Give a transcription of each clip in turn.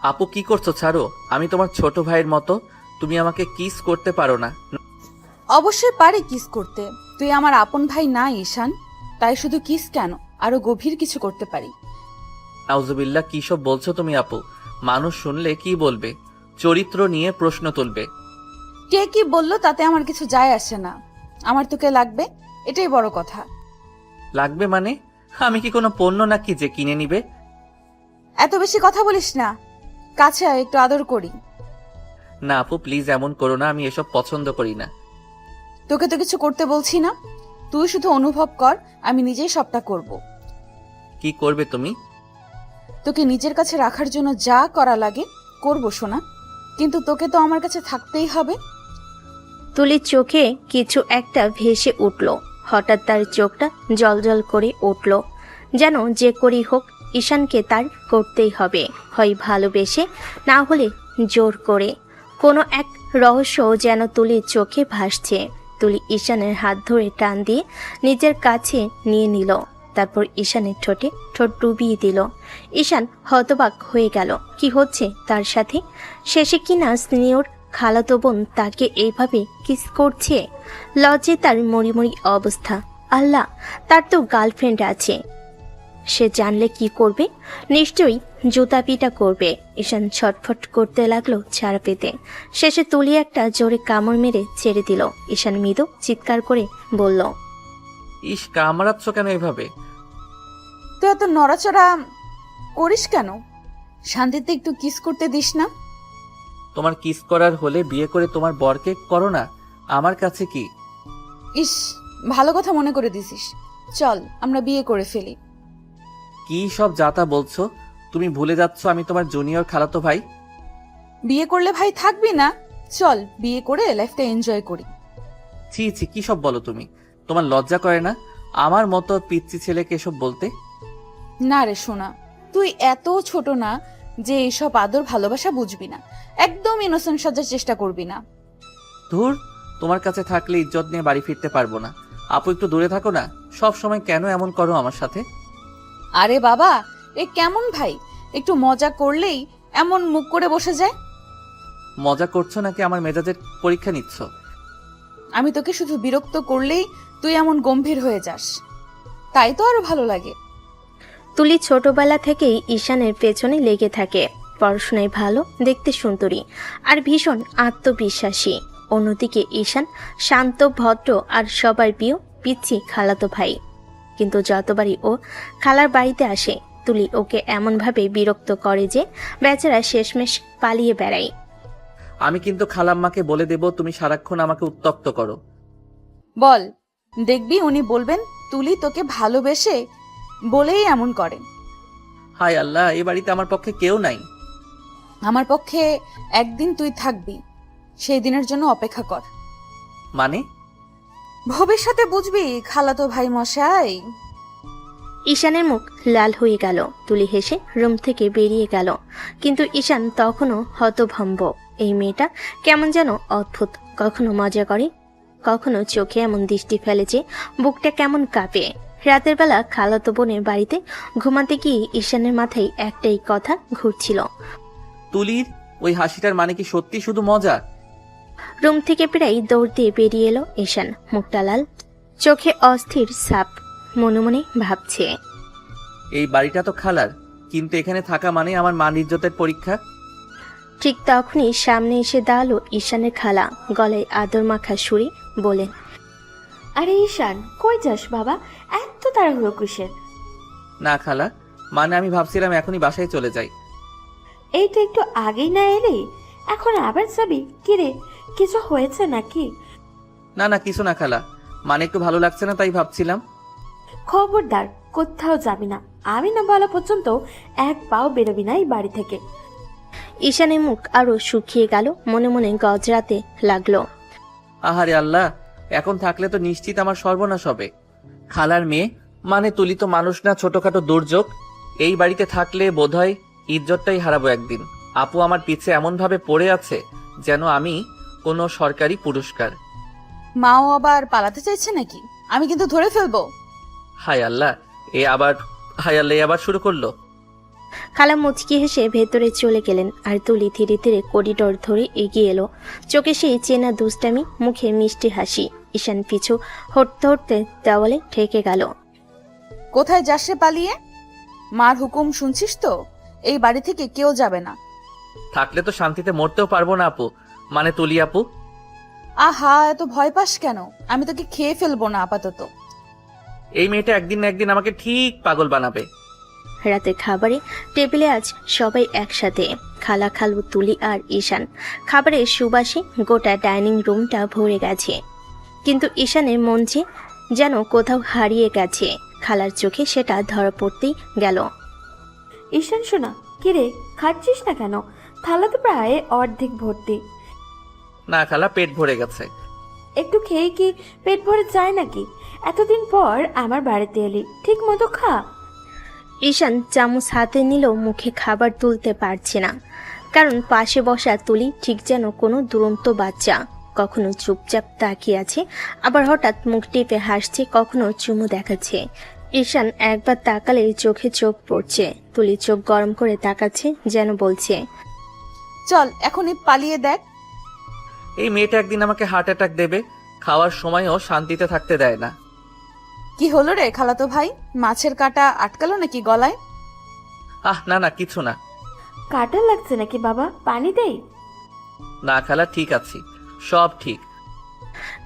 আপু কি করছো? ছাড়ো, আমি তোমার ছোট ভাইয়ের মতো। তুমি আমাকে কিস করতে পারো না? অবশ্যই পারি কিস করতে। তুই আমার আপন ভাই না ঈশান, তাই শুধু কিস কেন, আরো গভীর কিছু করতে পারি। নাউজুবিল্লাহ, কি সব বলছো তুমি আপু? মানুষ শুনলে কি বলবে? চরিত্র নিয়ে প্রশ্ন তুলবে। কে কি বললো তাতে আমার কিছু যায় আসে না। আমার তোকে লাগবে, এটাই বড় কথা। লাগবে মানে? আমি কি কোনো পণ্য নাকি যে কিনে নিবে? এত বেশি কথা বলিস না, কাছে আয়, একটু আদর করি। না আপু, প্লিজ এমন করো না, আমি এসব পছন্দ করি না। তোকে তো কিছু করতে বলছি না, তুই শুধু অনুভব কর, আমি নিজেই সবটা করব। কি করবে তুমি? তোকে নিজের কাছে রাখার জন্য যা করা লাগে করব সোনা, কিন্তু তোকে তো আমার কাছে থাকতেই হবে। তুলির চোখে কিছু একটা ভেসে উঠল। হঠাৎ তার চোখটা জলজল করে উঠল, যেন যে করেই হোক ঈশানকে তার করতেই হবে, হয় ভালোবেসে, না হলে জোর করে। কোনো এক রহস্য যেন তুলির চোখে ভাসছে। তুলি ঈশানের হাত ধরে টান দিয়ে নিজের কাছে নিয়ে নিল, তারপর ঈশানের ঠোঁটে ঠোঁট ডুবিয়ে দিল। ঈশান হতবাক হয়ে গেল, কি হচ্ছে তার সাথে? শেষে কিনা স্নেহর খালাতো বোন তাকে এইভাবে কিস করছে। লজ্জে তার মরিমরি অবস্থা। আল্লাহ, তার তো গার্লফ্রেন্ড আছে, সে জানলে কি করবে? নিশ্চয়ই জুতা পিটা করবে। ঈশান ছটফট করতে লাগলো ছাড়া পেতে। শেষে তুলি একটা জোরে কামড় মেরে ছেড়ে দিল। ঈশান মৃদু চিৎকার করে বলল, ইস, কামড়াচ্ছ কেন এভাবে? তুই এত নড়াচড়া করিস কেন? শান্তিতে একটু কিস করতে দিস না? তোমার কিস করার হলে বিয়ে করে তোমার বরকে করো না, আমার কাছে কি? ইস, ভালো কথা মনে করে দিছিস। চল আমরা বিয়ে করে ফেলি। কি সব যাতা বলছো? তুমি ভুলে যাচ্ছ আমি তোমার জুনিয়র খালাতো ভাই। বিয়ে করলে ভাই থাকবি না? চল বিয়ে করে লাইফটা এনজয় করি। ছি ছি, কি সব বলো তুমি? তোমার লজ্জা করে না আমার মতো পিচ্চি ছেলেকে এসব বলতে? না রে সোনা, তুই এত ছোট না যে এইসব আদর ভালোবাসা বুঝবি না। একদম ইনোসেন্ট সাজার চেষ্টা করবি না। ধুর, তোমার কাছে থাকলে ইজ্জত নিয়ে বাড়ি ফিরতে পারবো না। আপু একটু দূরে থাকো না। সব সময় কেন এমন করো আমার সাথে? আরে বাবা, এ কেমন ভাই? একটু মজা করলেই এমন মুখ করে বসে যায়। মজা করছো নাকি আমার মেজাজের পরীক্ষা নিচ্ছ? আমি তোকে শুধু বিরক্ত করলেই তুই এমন গম্ভীর হয়ে যাস, তাই তো আরো ভালো লাগে। তুলি ছোটবেলা থেকেই ঈশানের পেছনে লেগে থাকে। পড়াশোনায় ভালো, দেখতে সুন্দরী, আর ভীষণ আত্মবিশ্বাসী। অন্যদিকে ঈশান শান্ত, ভদ্র, আর সবার প্রিয় পিচ্ছি খালাতো ভাই। কিন্তু যতবারই ও খালার বাড়িতে আসে, তুলি ওকে এমনভাবে বিরক্ত করে যে বেচারা শেষমেশ পালিয়ে বেড়ায়। আমি কিন্তু খালাম্মাকে বলে দেব তুমি সারাক্ষণ আমাকে উত্তক্ত করো। বল, দেখবি উনি বলবেন তুলি তোকে ভালোবেসে বলেই এমন করে। হায় আল্লাহ, এই বাড়িতে আমার পক্ষে কেউ নাই। আমার পক্ষে একদিন তুই থাকবি, সেই দিনের জন্য অপেক্ষা কর। মানে? ভবিষ্যতে বুঝবি খালাতো ভাই মশাই। ঈশানের মুখ লাল হয়ে গেল। তুলি হেসে রুম থেকে বেরিয়ে গেল, কিন্তু ঈশান তখনও হতভম্ব। এই মেয়েটা কেমন যেন অদ্ভুত, কখনো মজা করে, কখনো চোখে এমন দৃষ্টি ফেলে যে বুকটা কেমন কাঁপে। রাতের বেলা খালাতো বোনের বাড়িতে ঘুমাতে গিয়ে ঈশানের মাথায় একটাই কথা ঘুরছিল। তুলির ওই হাসিটার মানে কি সত্যি শুধু মজা? রুম থেকে প্রায় দৌড় দিয়ে বেরিয়ে এলো ঈশান, মুখটা লাল, চোখে অস্থির ছাপ। মনে মনে ভাবছে, এই বাড়িটা তো খালার, কিন্তু এখানে থাকা মানে আমার মান ইজ্জতের পরীক্ষা। ঠিক তখনই সামনে এসে দাঁড়ালো ঈশানের খালা, গলায় আদর মাখা সুরে বলেন, আরে ঈশান, কই যাস বাবা? এত তাড়াহুড়ো কিসের? না খালা, মানে আমি ভাবছিলাম এখনই বাসায় চলে যাই। এই তো একটু আগেই না এলি, এখন আবার যাবি? কিরে, কিছু হয়েছে নাকি? না না, কিছু না খালা, মানে একটু ভালো লাগছে না তাই ভাবছিলাম। খবরদার, কোথাও যাবি না। আমি না বলা পর্যন্ত এক পাও বেরোবি না এই বাড়ি থেকে। ঈশানের মুখ আরো শুকিয়ে গেল, মনে মনে গজরাতে লাগলো। আহারে আল্লাহ, এখন থাকলে তো নিশ্চিত আমার সর্বনাশ হবে। খালার মেয়ে মানে তুলি তো মানুষ না, ছোটখাটো দুর্যোগ। এই বাড়িতে থাকলে বোধহয় ইজ্জতটাই হারাবো একদিন। আপু আমার পিছে এমন ভাবে পড়ে আছে যেন আমি কোনো সরকারি পুরস্কার। মাও আবার পালাতে চাইছে নাকি? আমি কিন্তু ধরে ফেলবো। হায় আল্লাহ, এ আবার শুরু করলো। খালা মুচকি হেসে ভেতরে চলে গেলেন আর তুলি ধীরে ধীরে করিডোর ধরে এগিয়ে এলো। চোখে সেই চেনা দুষ্টামি, মুখে মিষ্টি হাসি। ঈশান পিছু হটতে হটতে দেওয়ালে ঠেকে গেল। কোথায় যাস রে পালিয়ে? মার হুকুম শুনছিস তো? এই বাড়ি থেকে কেউ যাবে না। থাকলে তো শান্তিতে মরতেও পারবো না আপু, মানে তুলি আপু। আহা, এত ভয় পাস কেন? আমি তোকে খেয়ে ফেলবো না আপাতত। এই মেয়েটা একদিন না একদিন আমাকে ঠিক পাগল বানাবে। রাতে খাবারে টেবিলে আজ সবাই একসাথে, খালা, খালু, তুলি আর ঈশান। খাবারের সুবাসে গোটা ডাইনিং রুমটা ভরে গেছে, কিন্তু ঈশানের মন যেন কোথাও হারিয়ে গেছে। খালার চোখে সেটা ধরা পড়তেই গেল। ঈশান শোনা, কিরে খাচ্ছিস না কেন? থালা তো প্রায় অর্ধেক ভর্তি। না খালা, পেট ভরে গেছে। একটু খেয়ে কি পেট ভরে যায় নাকি? এতদিন পর আমার বাড়িতে এলি, ঠিক মতো খা। ঈশান চামচ হাতে নিলেও মুখে খাবার তুলতে পারছে না, কারণ পাশে বসা তুলি ঠিক যেন কোনো দুরন্ত বাচ্চা। কখনো চুপচাপ তাকিয়ে আছে, আবার হঠাৎ মুখ টিপে হাসছে, কখনো চুমু দেখাচ্ছে। ঈশান একবার তাকালে চোখে চোখ পড়ছে। তুলি চোখ গরম করে তাকাচ্ছে, যেন বলছে, চল এখনই পালিয়ে দেখ। এই মেয়েটা একদিন আমাকে হার্ট অ্যাটাক দেবে। খাওয়ার সময়ও শান্তিতে থাকতে দেয় না। কি হলো রে খালাতো ভাই? মাছের কাঁটা আটকালো নাকি গলায়? না না, কিছু না। কাটা লাগছে নাকি বাবা? পানি দেই? না খালা, ঠিক আছি, সব ঠিক।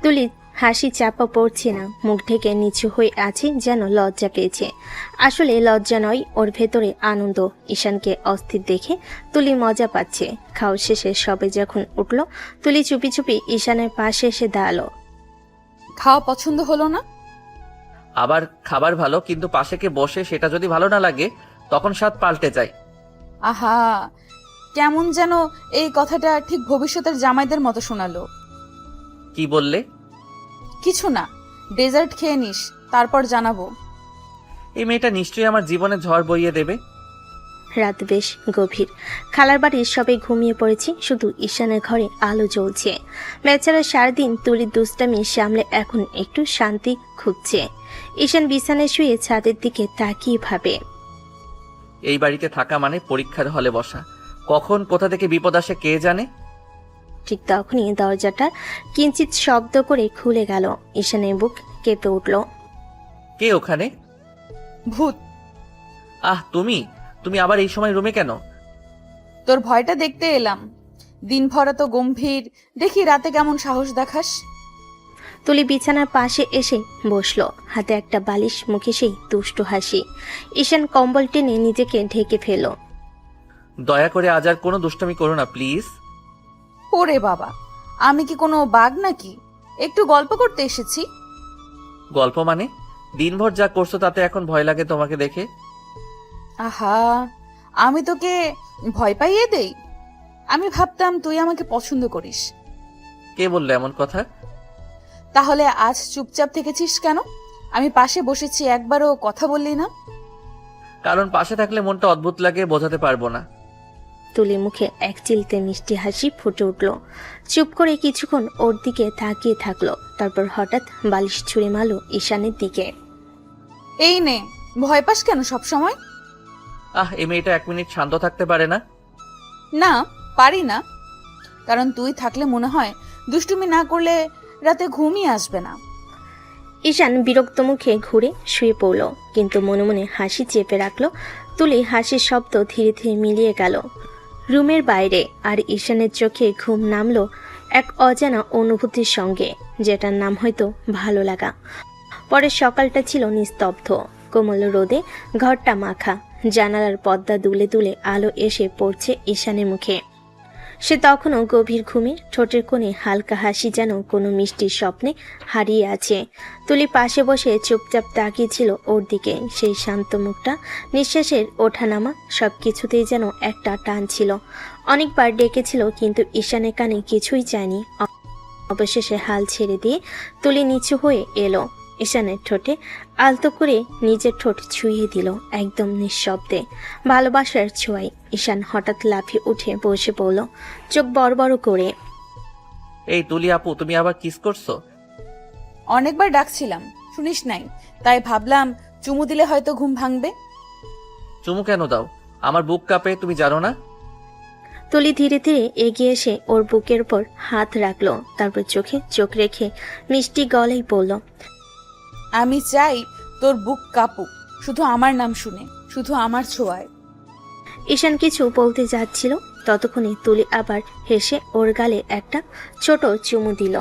তুলি হাসি চাপা পড়ছে না, মুখ ঢেকে নিচু হয়ে আছে, যেন লজ্জা পেয়েছে। আসলে লজ্জা নয়, ওর ভেতরে আনন্দ। ঈশানকে অস্থির দেখে তুলি মজা পাচ্ছে। খাওয়া শেষে সবে যখন উঠল, তুলি চুপি চুপি ঈশানের পাশে এসে দাঁড়ালো। খাওয়া পছন্দ হলো না? আবার খাবার ভালো, কিন্তু পাশে কে বসে সেটা যদি ভালো না লাগে তখন স্বাদ পাল্টে যায়। আহা, কেমন যেন এই কথাটা ঠিক ভবিষ্যতের জামাইদের মতো শোনালো। কি বললে? কিছু না, ডেজার্ট খেয়ে নিস, তারপর জানাবো। এই মেয়েটা নিশ্চয়ই আমার জীবনে ঝড় বইয়ে দেবে। রাত বেশ গভীর। খালার বাড়ির সবাই ঘুমিয়ে পড়েছে, শুধু ঈশানের ঘরে আলো জ্বলছে। বেচারা সারাদিন তুলির দুষ্টামি সামলে এখন একটু শান্তি খুঁজছে। ঈশান বিছানায় শুয়ে ছাদের দিকে তাকিয়ে ভাবে, এই বাড়িতে থাকা মানে পরীক্ষার হলে বসা। কখন কোথা থেকে বিপদ আসে কে জানে। ঠিক তখনই দরজাটা কিঞ্চিত শব্দ করে খুলে গেল। ঈশানের বুক কেঁপে উঠল। কে ওখানে? ভূত। তুমি তুমি আবার এই সময় রুমে কেন? তোর ভয়টা দেখতে এলাম। দিন ভরা তো গম্ভীর, দেখি রাতে কেমন সাহস দেখাস। তুলি বিছানার পাশে এসে বসলো, হাতে একটা বালিশ, মুখে সেই দুষ্টু হাসি। ঈশান কম্বল টেনে নিজেকে ঢেকে ফেল। দয়া করে আজ আর কোনো দুষ্টামি করো না প্লিজ। ওরে বাবা, আমি কি কোনো বাঘ নাকি? একটু গল্প করতে এসেছি। গল্প মানে? দিনভর যা করছো তাতে এখন ভয় লাগে তোমাকে দেখে। আহা, আমি তোকে ভয় পাইয়ে দেই? আমি ভাবতাম তুই আমাকে পছন্দ করিস। কে বললো এমন কথা? তাহলে আজ চুপচাপ থেকেছিস কেন? আমি পাশে বসেছি, একবারও কথা বললি না। কারণ পাশে থাকলে মনটা অদ্ভুত লাগে, বোঝাতে পারবো না। তুলি মুখে এক চিলতে মিষ্টি হাসি ফুটে উঠল। চুপ করে কিছুক্ষণ ওর দিকে তাকিয়ে থাকলো, তারপর হঠাৎ বালিশ ছুঁড়ে মারল ঈশানের দিকে। এই নে, ভয় পাস কেন সব সময়? এই মেয়েটা 1 মিনিট শান্ত থাকতে পারে না? না, পারি না। কারণ তুই থাকলে মনে হয় দুষ্টুমি না করলে রাতে ঘুমই আসবে না। ঈশান বিরক্ত মুখে ঘুরে শুয়ে পড়ল, কিন্তু মনে মনে হাসি চেপে রাখলো। তুলি হাসির শব্দ ধীরে ধীরে মিলিয়ে গেল রুমের বাইরে, আর ঈশানের চোখে ঘুম নামলো এক অজানা অনুভূতির সঙ্গে, যেটার নাম হয়তো ভালো লাগা। পরের সকালটা ছিল নিস্তব্ধ, কোমল রোদে ঘরটা মাখা। জানালার পর্দা দুলে দুলে আলো এসে পড়ছে ঈশানের মুখে। সে তখনও গভীর ঘুমে, ঠোঁটের কোণে হালকা হাসি, যেন কোনো মিষ্টি স্বপ্নে হারিয়ে আছে। তুলি পাশে বসে চুপচাপ তাকিয়েছিল ওর দিকে। সেই শান্ত মুখটা, নিঃশ্বাসের ওঠানামা, সব কিছুতেই যেন একটা টান ছিল। অনেকবার ডেকেছিল, কিন্তু ঈশানের কানে কিছুই চায়নি। অবশেষে হাল ছেড়ে দিয়ে তুলি নিচু হয়ে এলো। ঈশানের ঠোঁটে আলতো করে নিজের ঠোঁট ছুঁয়ে দিল, একদম নিঃশব্দে, ভালোবাসার ছোঁয়ায়। ঈশান হঠাৎ লাফিয়ে উঠে বসে পড়ল, চোখ বড় বড় করে। এই তুলি আপু, তুমি আবার কিস করছো? অনেকবার ডাকছিলাম, শুনিস নাই, তাই ভাবলাম চুমু দিলে হয়তো ঘুম ভাঙবে। চুমু কেন দাও? আমার বুক কাঁপে, তুমি জানো না? তুলি ধীরে ধীরে এগিয়ে এসে ওর বুকের উপর হাত রাখলো, তারপর চোখে চোখ রেখে মিষ্টি গলায় বলল, আমি চাই তোর বুক কাঁপুক, শুধু আমার নাম শুনে, শুধু আমার ছোঁয়ায়। ঈশান কিছু বলতে যাচ্ছিল, ততক্ষণে তুলি আবার হেসে ওর গালে একটা ছোট চুমু দিল।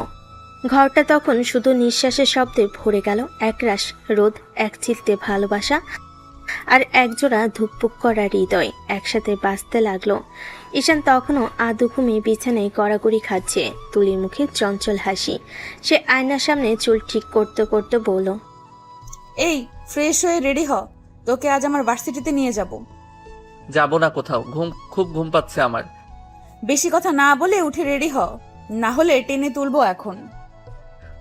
ঘরটা তখন শুধু নিঃশ্বাসের শব্দে ভরে গেল। একরাশ রোদ, এক চিলতে ভালোবাসা আর একজোড়া ধুকপুক করা হৃদয় একসাথে বাঁচতে লাগলো। ঈশান তখনও আদু ঘুমিয়ে বিছানায় গড়াগড়ি খাচ্ছে। তুলির মুখে চঞ্চল হাসি। সে আয়নার সামনে চুল ঠিক করতে করতে বলল, এই ফ্রেশ হয়ে রেডি হ, তোকে আজ আমার ভার্সিটিতে নিয়ে যাব। যাব না কোথাও, খুব ঘুম পাচ্ছে আমার। বেশি কথা না বলে উঠে রেডি হ, না হলে টেনে তুলবো এখন।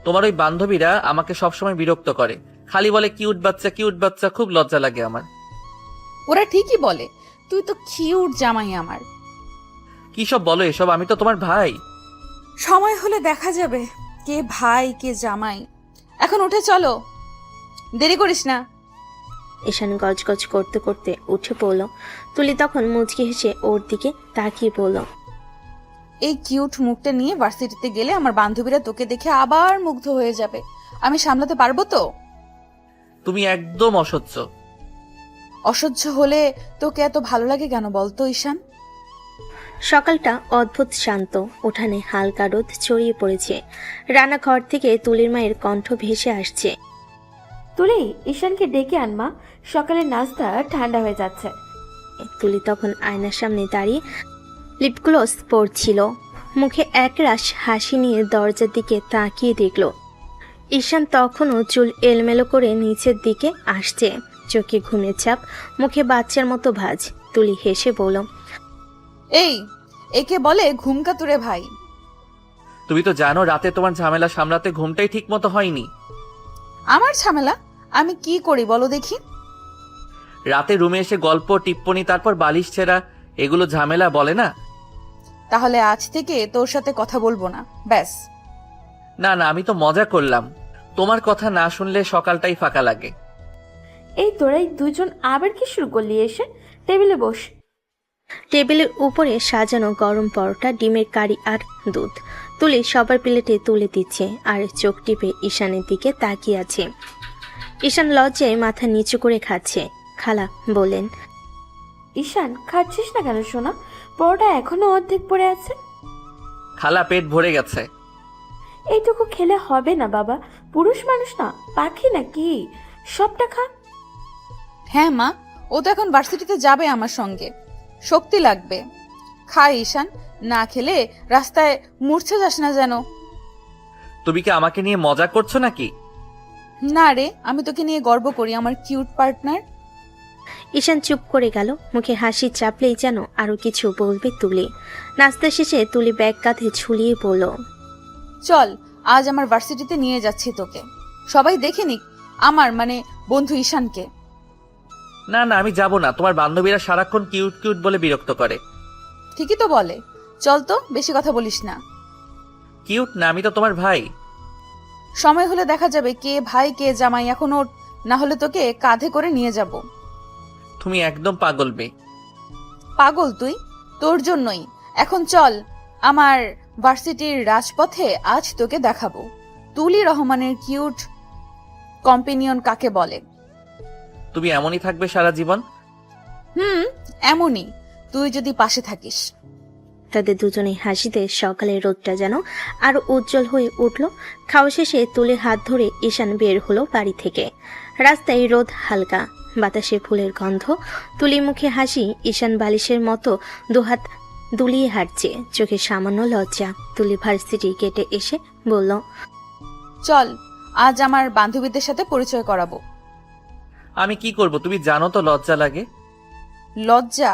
তোমার ওই বান্ধবীরা আমাকে সবসময় বিরক্ত করে, খালি বলে কিউট বাচ্চা কিউট বাচ্চা, খুব লজ্জা লাগে আমার। ওরা ঠিকই বলে, তুই তো কিউট জামাই আমার। কি সব বলো এসব, আমি তো তোমার ভাই। সময় হলে দেখা যাবে কে ভাই কে জামাই। এখন উঠে চলো, দেরি করিস না। ঈশান গজগজ করতে করতে উঠে পড়ল। তুলি তখন মুচকি হেসে ওর দিকে তাকিয়ে বলল, এই কিউট মুখটা নিয়ে ভার্সিটিতে গেলে আমার বান্ধবীরা তোকে দেখে আবার মুগ্ধ হয়ে যাবে। আমি সামলাতে পারবো তো? তুমি একদম অসহ্য। অসহ্য হলে তোকে এত ভালো লাগে কেন বলতো ঈশান? সকালটা অদ্ভুত শান্ত। উঠানে হালকা রোদ ছড়িয়ে পড়েছে। রান্নাঘর থেকে তুলির মায়ের কণ্ঠ ভেসে আসছে, তুলি, ঈশানকে ডেকে আনমা, সকালের নাস্তা ঠান্ডা হয়ে যাচ্ছে। তুলি তখন আয়নার সামনে দাঁড়িয়ে লিপগ্লস পরছিল। মুখে একরাশ হাসি নিয়ে দরজার দিকে তাকিয়ে দেখল ঈশান তখনও চুল এলমেলো করে নিচের দিকে আসছে, চোখে ঘুমের ছাপ, মুখে বাচ্চার মতো ভাঁজ। তুলি হেসে বলল, এই একে বলে ঘুম কাতুরে ভাই। তুমি তো জানো রাতে তোমার ঝামেলা সামলাতে ঘুমটাই ঠিক মতো হয়নি। আমার ঝামেলা আমি কি করি বলো দেখি? রাতে রুমে এসে গল্প টিপ্পনি, তারপর বালিশ ছেঁড়া, এগুলো ঝামেলা বলে না? তাহলে আজ থেকে তোর সাথে কথা বলবো না, ব্যাস। না না, আমি তো মজা করলাম। তোমার কথা না শুনলে সকালটাই ফাঁকা লাগে। এই তোরাই দুজন আবার কি শুরু করলি? এসে টেবিলে বস। টেবিলের উপরে সাজানো গরম পরোটা, ডিমের কারি আর দুধ। তুলি সবার প্লেটে তুলে দিচ্ছে আর চোখ টিপে ঈশানের দিকে তাকিয়ে আছে। ঈশান লজ্জায় মাথা নিচু করে খাচ্ছে। খালা বলেন, ঈশান, খাচ্ছিস না কেন সোনা? পরোটা এখনো অর্ধেক পড়ে আছে। খালা পেট ভরে গেছে। এইটুকু খেলে হবে না বাবা, পুরুষ মানুষ না, পাখি নাকি? সবটা খা। হ্যাঁ মা, ও তো এখন ভার্সিটিতে যাবে আমার সঙ্গে, শক্তি লাগবে। খাই ঈশান, না খেলে রাস্তায় মূর্ছা যাস না যেন। তুমি কি আমাকে নিয়ে মজা করছো নাকি? না রে, আমি তোকে নিয়ে গর্ব করি, আমার কিউট পার্টনার। ঈশান চুপ করে গেল। মুখে হাসি চাপলেই যেন আরো কিছু বলবে তুলি। নাস্তা শেষে তুলি ব্যাগ কাঁধে ঝুলিয়ে বলল, চল, আজ আমার ভার্সিটিতে নিয়ে যাচ্ছি তোকে, সবাই দেখে নিক আমার মানে বন্ধু ঈশানকে। না না, আমি যাব না। তোমার বান্ধবীরা সারাক্ষণ কিউট কিউট বলে বিরক্ত করে। ঠিকই তো বলে, চল তো, বেশি কথা বলিস না। কিউট না, আমি তো তোমার ভাই। সময় হলে দেখা যাবে কে ভাই কে জামাই। এখন ওর, না হলে তোকে কাঁধে করে নিয়ে যাব। তুমি একদম পাগল মেয়ে। পাগল তুই? তোর জন্যই। এখন চল, আমার ভার্সিটির রাজপথে আজ তোকে দেখাবো তুলি রহমানের কিউট কম্পেনিয়ন কাকে বলে। তুমি এমনই থাকবে সারা জীবন? এমনই, তুই যদি পাশে থাকিস। তাদের দুজনে হাসিতে সকালের রোদটা যেন আরো উজ্জ্বল হয়ে উঠল। খাওয়া শেষে তুলে হাত ধরে ঈশান বের হলো বাড়ি থেকে। রাস্তায় রোদ হালকা, বাতাসে ফুলের গন্ধ। তুলি মুখে হাসি, ঈশান বালিশের মতো দুহাত দুলিয়ে হাঁটছে, চোখে সামান্য লজ্জা। তুলি ভার্সিটি গেটে এসে বলল, চল, আজ আমার বান্ধবীদের সাথে পরিচয় করাবো। আমি কি করব? তুমি জানো তো লজ্জা লাগে। লজ্জা?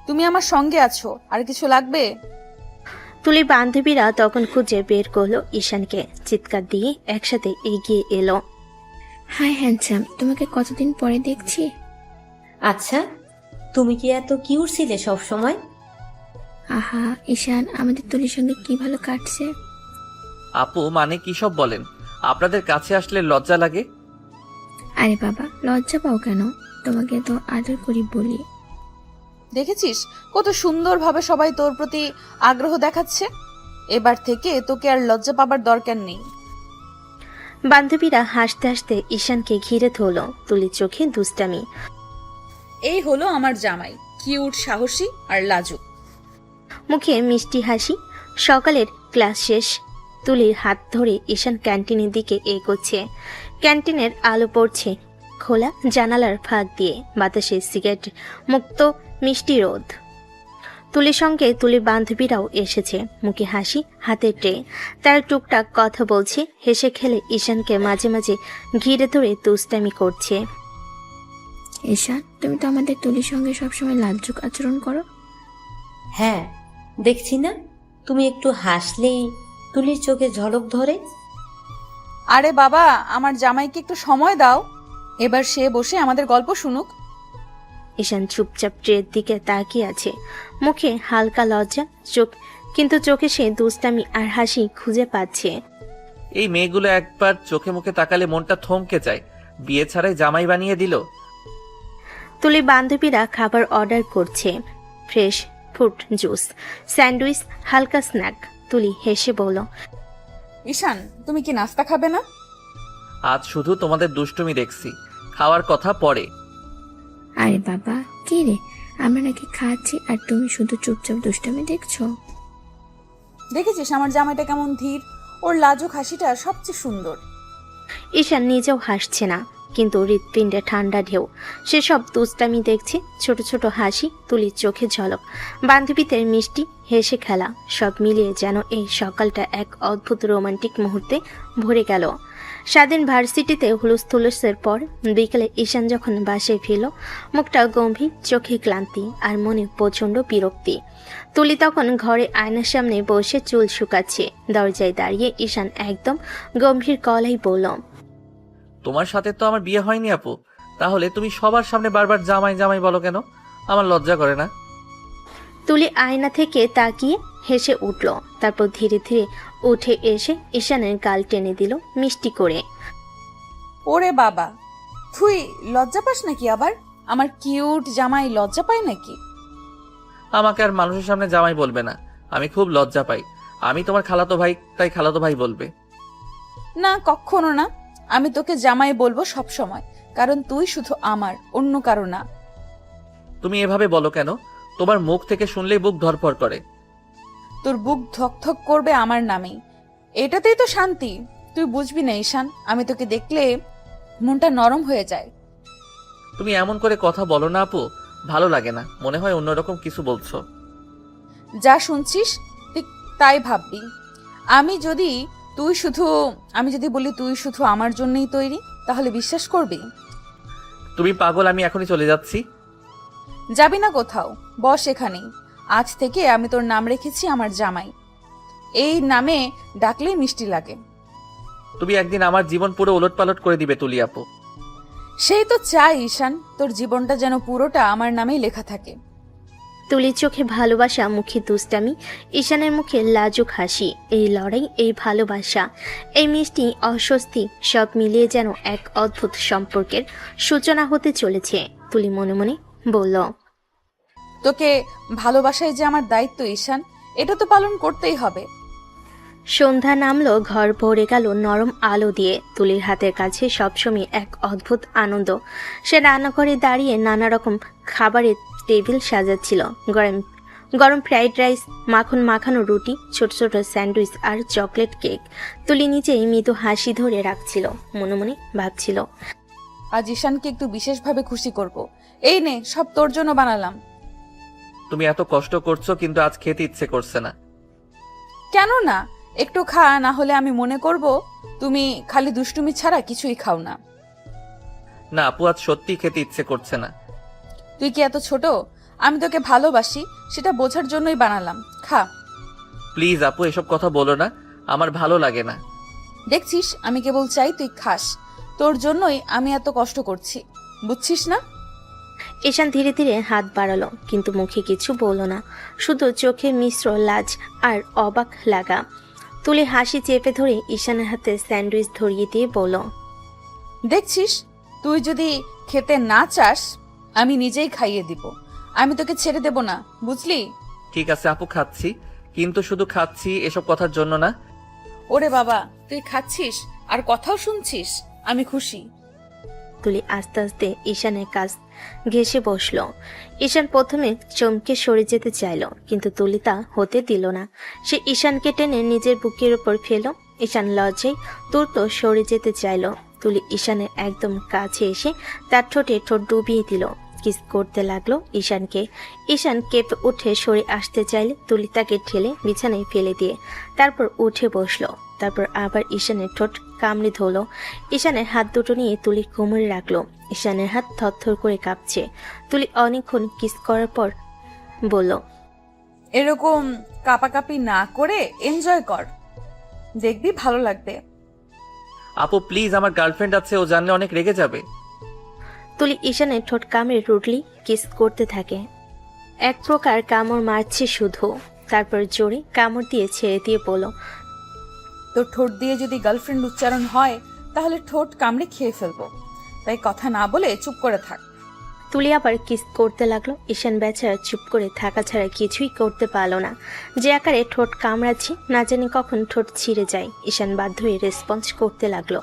তুমি আমার সঙ্গে আছো, আর কিছু লাগবে? তুলি বান্ধবীরা তখন খুঁজে বের করলো ঈশানকে। চিৎকার দিয়ে একসাথে এগিয়ে এলো। হাই হ্যান্ডসাম, তোমাকে কতদিন পরে দেখছি। আচ্ছা, তুমি কি এত কিউট ছিলে সব সময়? আহা ঈশান, আমাদের তুলির সঙ্গে কি ভালো কাটছে। আপু, মানে কি সব বলেন? আপনাদের কাছে আসলে লজ্জা লাগে? আরে বাবা, লজ্জা পাও কেন? তোমাকে তো আদর করি বলি। দেখেছিস কত সুন্দরভাবে সবাই তোর প্রতি আগ্রহ দেখাচ্ছে। এবার থেকে তোকে আর লজ্জা পাবার দরকার নেই। বান্ধবীরা হাসতে হাসতে ঈশানকে ঘিরে ধরল। তুলির চোখে দুষ্টামি। এই হলো আমার জামাই, কিউট, সাহসী আর লাজুক। মুখে মিষ্টি হাসি। সকালের ক্লাস শেষ। তুলির হাত ধরে ঈশান ক্যান্টিনের দিকে এগোচ্ছে। ক্যান্টিনের আলো পড়ছে খোলা জানালার ফাঁক দিয়ে, বাতাসে সিগারেট মুক্ত মিষ্টি রোদ। তুলির সঙ্গে তুলির বান্ধবীরাও এসেছে, মুখে হাসি, হাতে ট্রে। তার টুকটাক কথা বলছে, হেসে খেলে ঈশানকে মাঝে মাঝে ঘিরে ধরে দুষ্টামি করছে। ঈশান, তুমি তো আমাদের তুলির সঙ্গে সবসময় লাজ্জুক আচরণ করো। হ্যাঁ, দেখছি না, তুমি একটু হাসলেই তুলির চোখে ঝলক ধরে। আরে বাবা, আমার জামাইকে একটু সময় দাও, এবার সে বসে আমাদের গল্প শুনুক। ঈশান চুপচাপ ট্রের দিকে তাকিয়ে আছে, মুখে হালকা লজ্জা, কিন্তু চোখে সে দুষ্টামি আর হাসি খুঁজে পাচ্ছে। এই মেয়েগুলো একবার চোখে মুখে তাকালে মনটা থমকে যায়। বিয়ে ছাড়াই জামাই বানিয়ে দিল। তুলি বান্ধবীরা খাবার অর্ডার করছে, ফ্রেশ ফ্রুট জুস, স্যান্ডউইচ, হালকা স্ন্যাক। তুলি হেসে বলল, ঈশান, তুমি কি নাস্তা খাবে না? আজ শুধু তোমাদের দুষ্টুমি দেখছি, খাওয়ার কথা পরে। আরে বাবা, কি রে, আমরা নাকি খাচ্ছি আর তুমি শুধু চুপচাপ দুষ্টামি দেখছো? দেখেছিস আমার জামাইটা কেমন ধীর, ওর লাজুক হাসিটা সবচেয়ে সুন্দর। ঈশান নিজেও হাসছে না, কিন্তু হৃৎপিণ্ডে ঠান্ডা ঢেউ। সেসব দুষ্টামি দেখছে, ছোট ছোট হাসি, তুলির চোখে ঝলক, বান্ধবীদের মিষ্টি হেসে খেলা, সব মিলিয়ে যেন এই সকালটা এক অদ্ভুত রোমান্টিক মুহূর্তে ভরে গেল। স্বাধীন ভার্সিটিতে হুলুস্থুলুসের পর বিকেলে ঈশান যখন বাসায় ফিরল, মুখটা গম্ভীর, চোখে ক্লান্তি আর মনে প্রচণ্ড বিরক্তি। তুলি তখন ঘরে আয়নার সামনে বসে চুল শুকাচ্ছে। দরজায় দাঁড়িয়ে ঈশান একদম গম্ভীর গলায় বলল, তোমার সাথে তো আমার বিয়ে হয়নি আপু, তাহলে তুমি সবার সামনে বারবার জামাই জামাই বলো কেন? আমার লজ্জা করে না? তুলি আয়না থেকে তাকিয়ে হেসে উঠল, তারপর ধীরে ধীরে উঠে এসে ঈশানের গাল টেনে দিল মিষ্টি করে। ওরে বাবা, তুই লজ্জা পাস নাকি আবার? আমার কিউট জামাই লজ্জা পায় নাকি? আমাকে আর মানুষের সামনে জামাই বলবে না, আমি খুব লজ্জা পাই। আমি তোমার খালাতো ভাই, তাই খালাতো ভাই বলবে। না, কখনো না। আমি তোকে জামাই বলবো সব সময়, কারণ তুই শুধু আমার, অন্য কারো না। তুমি এভাবে বলো কেন? তোমার মুখ থেকে শুনলেই বুক ধরফর করে। তোর বুক ধকধক করবে আমার নামেই, এটাতেই তো শান্তি। তুই বুঝবি না ঈশান, আমি তোকে দেখলে মনটা নরম হয়ে যায়। তুমি এমন করে কথা বলো না আপু, ভালো লাগে না, মনে হয় অন্যরকম কিছু বলছো। যা শুনছিস ঠিক তাই ভাববি। আমি যদি বলি তুই শুধু আমার জন্যই তৈরি, তাহলে বিশ্বাস করবি? তুমি পাগল, আমি এখনই চলে যাচ্ছি। যাবি না কোথাও, বস এখানেই। আজ থেকে আমি তোর নাম রেখেছি আমার জামাই, এই নামে ডাকলেই মিষ্টি লাগে। তুমি একদিন আমার জীবন পুরো ওলটপালট করে দিবে তুলি আপু। সেই তো চাই ঈশান, তোর জীবনটা যেন পুরোটা আমার নামেই লেখা থাকে। তুলির চোখে ভালোবাসা, মুখে দুষ্টামি, ঈশানের মুখে লাজুক হাসি। এই লড়াই, এই ভালোবাসা, এই মিষ্টি অস্বস্তি, সব মিলিয়ে যেন এক অদ্ভুত সম্পর্কের সূচনা হতে চলেছে। তুলি মনে মনে বলল, তোকে ভালোবাসাই যে আমার দায়িত্ব ঈশান, এটা তো পালন করতেই হবে। সন্ধ্যা নামলো, ঘর ভরে গেল নরম আলো দিয়ে। তুলির হাতের কাছে সবসময় এক অদ্ভুত আনন্দ। সে রান্নাঘরে দাঁড়িয়ে নানা রকম খাবারের টেবিল সাজাচ্ছিল। গরম গরম ফ্রাইড রাইস, মাখন মাখানো রুটি, ছোট ছোট স্যান্ডউইচ আর চকলেট কেক। তুলি নিজেই মৃদু হাসি ধরে রাখছিল, মনে মনে ভাবছিল, আজ ঈশানকে একটু বিশেষভাবে খুশি করব। এই নে, সব তোর জন্য বানালাম। তুমি এত কষ্ট করছো, কিন্তু আজ খেতে ইচ্ছে করছে না। কেন না, একটু খা, না হলে আমি মনে করব তুমি খালি দুষ্টুমি ছাড়া কিছুই খাও না। না আপু, আজ সত্যি খেতে ইচ্ছে করছে না। তুই কি এত ছোট? আমি তোকে ভালোবাসি সেটা বোঝার জন্যই বানালাম, খা। প্লিজ আপু, এসব কথা বলো না, আমার ভালো লাগে না। দেখছিস, আমি কেবল চাই তুই খাস, তোর জন্যই আমি এত কষ্ট করছি, বুঝছিস না? ঈশান ধীরে ধীরে হাত বাড়ালো, কিন্তু মুখে কিছু বলল না, শুধু চোখে মিশ্র লাজ আর অবাক লাগা। তুলি হাসি চেপে ধরে ঈশানের হাতে স্যান্ডউইচ ধরিয়ে দিয়ে বলল, দেখছিস, তুই যদি খেতে না চাস আমি নিজেই খাইয়ে দিব। আমি তোকে ছেড়ে দেব না, বুঝলি? ঠিক আছে আপু, খাচ্ছি, কিন্তু শুধু খাচ্ছি এসব কথার জন্য না। ওরে বাবা, তুই খাচ্ছিস আর কথাও শুনছিস, আমি খুশি। তুলি আস্তে আস্তে ঈশানের কাছ ঘেঁষে বসলো। ঈশান প্রথমে চমকে সরে যেতে চাইলো, কিন্তু তুলি তা হতে দিল না। সে ঈশানকে টেনে নিজের বুকের উপর ফেলো। ঈশান লজ্জায় দ্রুত সরে যেতে চাইলো। তুলি ঈশানের একদম কাছে এসে তার ঠোঁটে ঠোঁট ডুবিয়ে দিল, কিস করতে লাগলো ঈশানকে। ঈশান কেঁপে উঠে সরে আসতে চাইলে তুলি তাকে ঠেলে বিছানায় ফেলে দিয়ে তারপর উঠে বসলো। তারপর আবার ঈশানের ঠোঁট কামড়ে ধরলো। ঈশানের হাত দুটো নিয়ে তুলি কোমরে রাখলো। ঈশানের হাত থরথর করে কাঁপছে। তুলি অনেকক্ষণ কিস করার পর বলল, এরকম কাপাকাপি না করে এনজয় কর, দেখবি ভালো লাগবে। আপু প্লিজ, আমার গার্লফ্রেন্ড আছে, ও জানলে অনেক রেগে যাবে। তুলি ঈশানের ঠোঁট কামড়ে রুটলি কিস করতে থাকে। এক প্রকার কামড় মারছে শুধু। তারপর জোরে কামড় দিয়ে ছেড়ে দিয়ে বলল, তোর ঠোঁট দিয়ে যদি গার্লফ্রেন্ড উচ্চারণ হয় তাহলে ঠোঁট কামড়ে খেয়ে ফেলবো, তাই কথা না বলে চুপ করে থাক। তুলি আবার কিস করতে লাগলো। ঈশান বেচারা চুপ করে থাকা ছাড়া কিছুই করতে পারলো না। যে আকারে ঠোঁট কামড়াচ্ছে না জানি কখন ঠোঁট ছিঁড়ে যায়। ঈশান বাধ্য হয়ে রেসপন্স করতে লাগলো।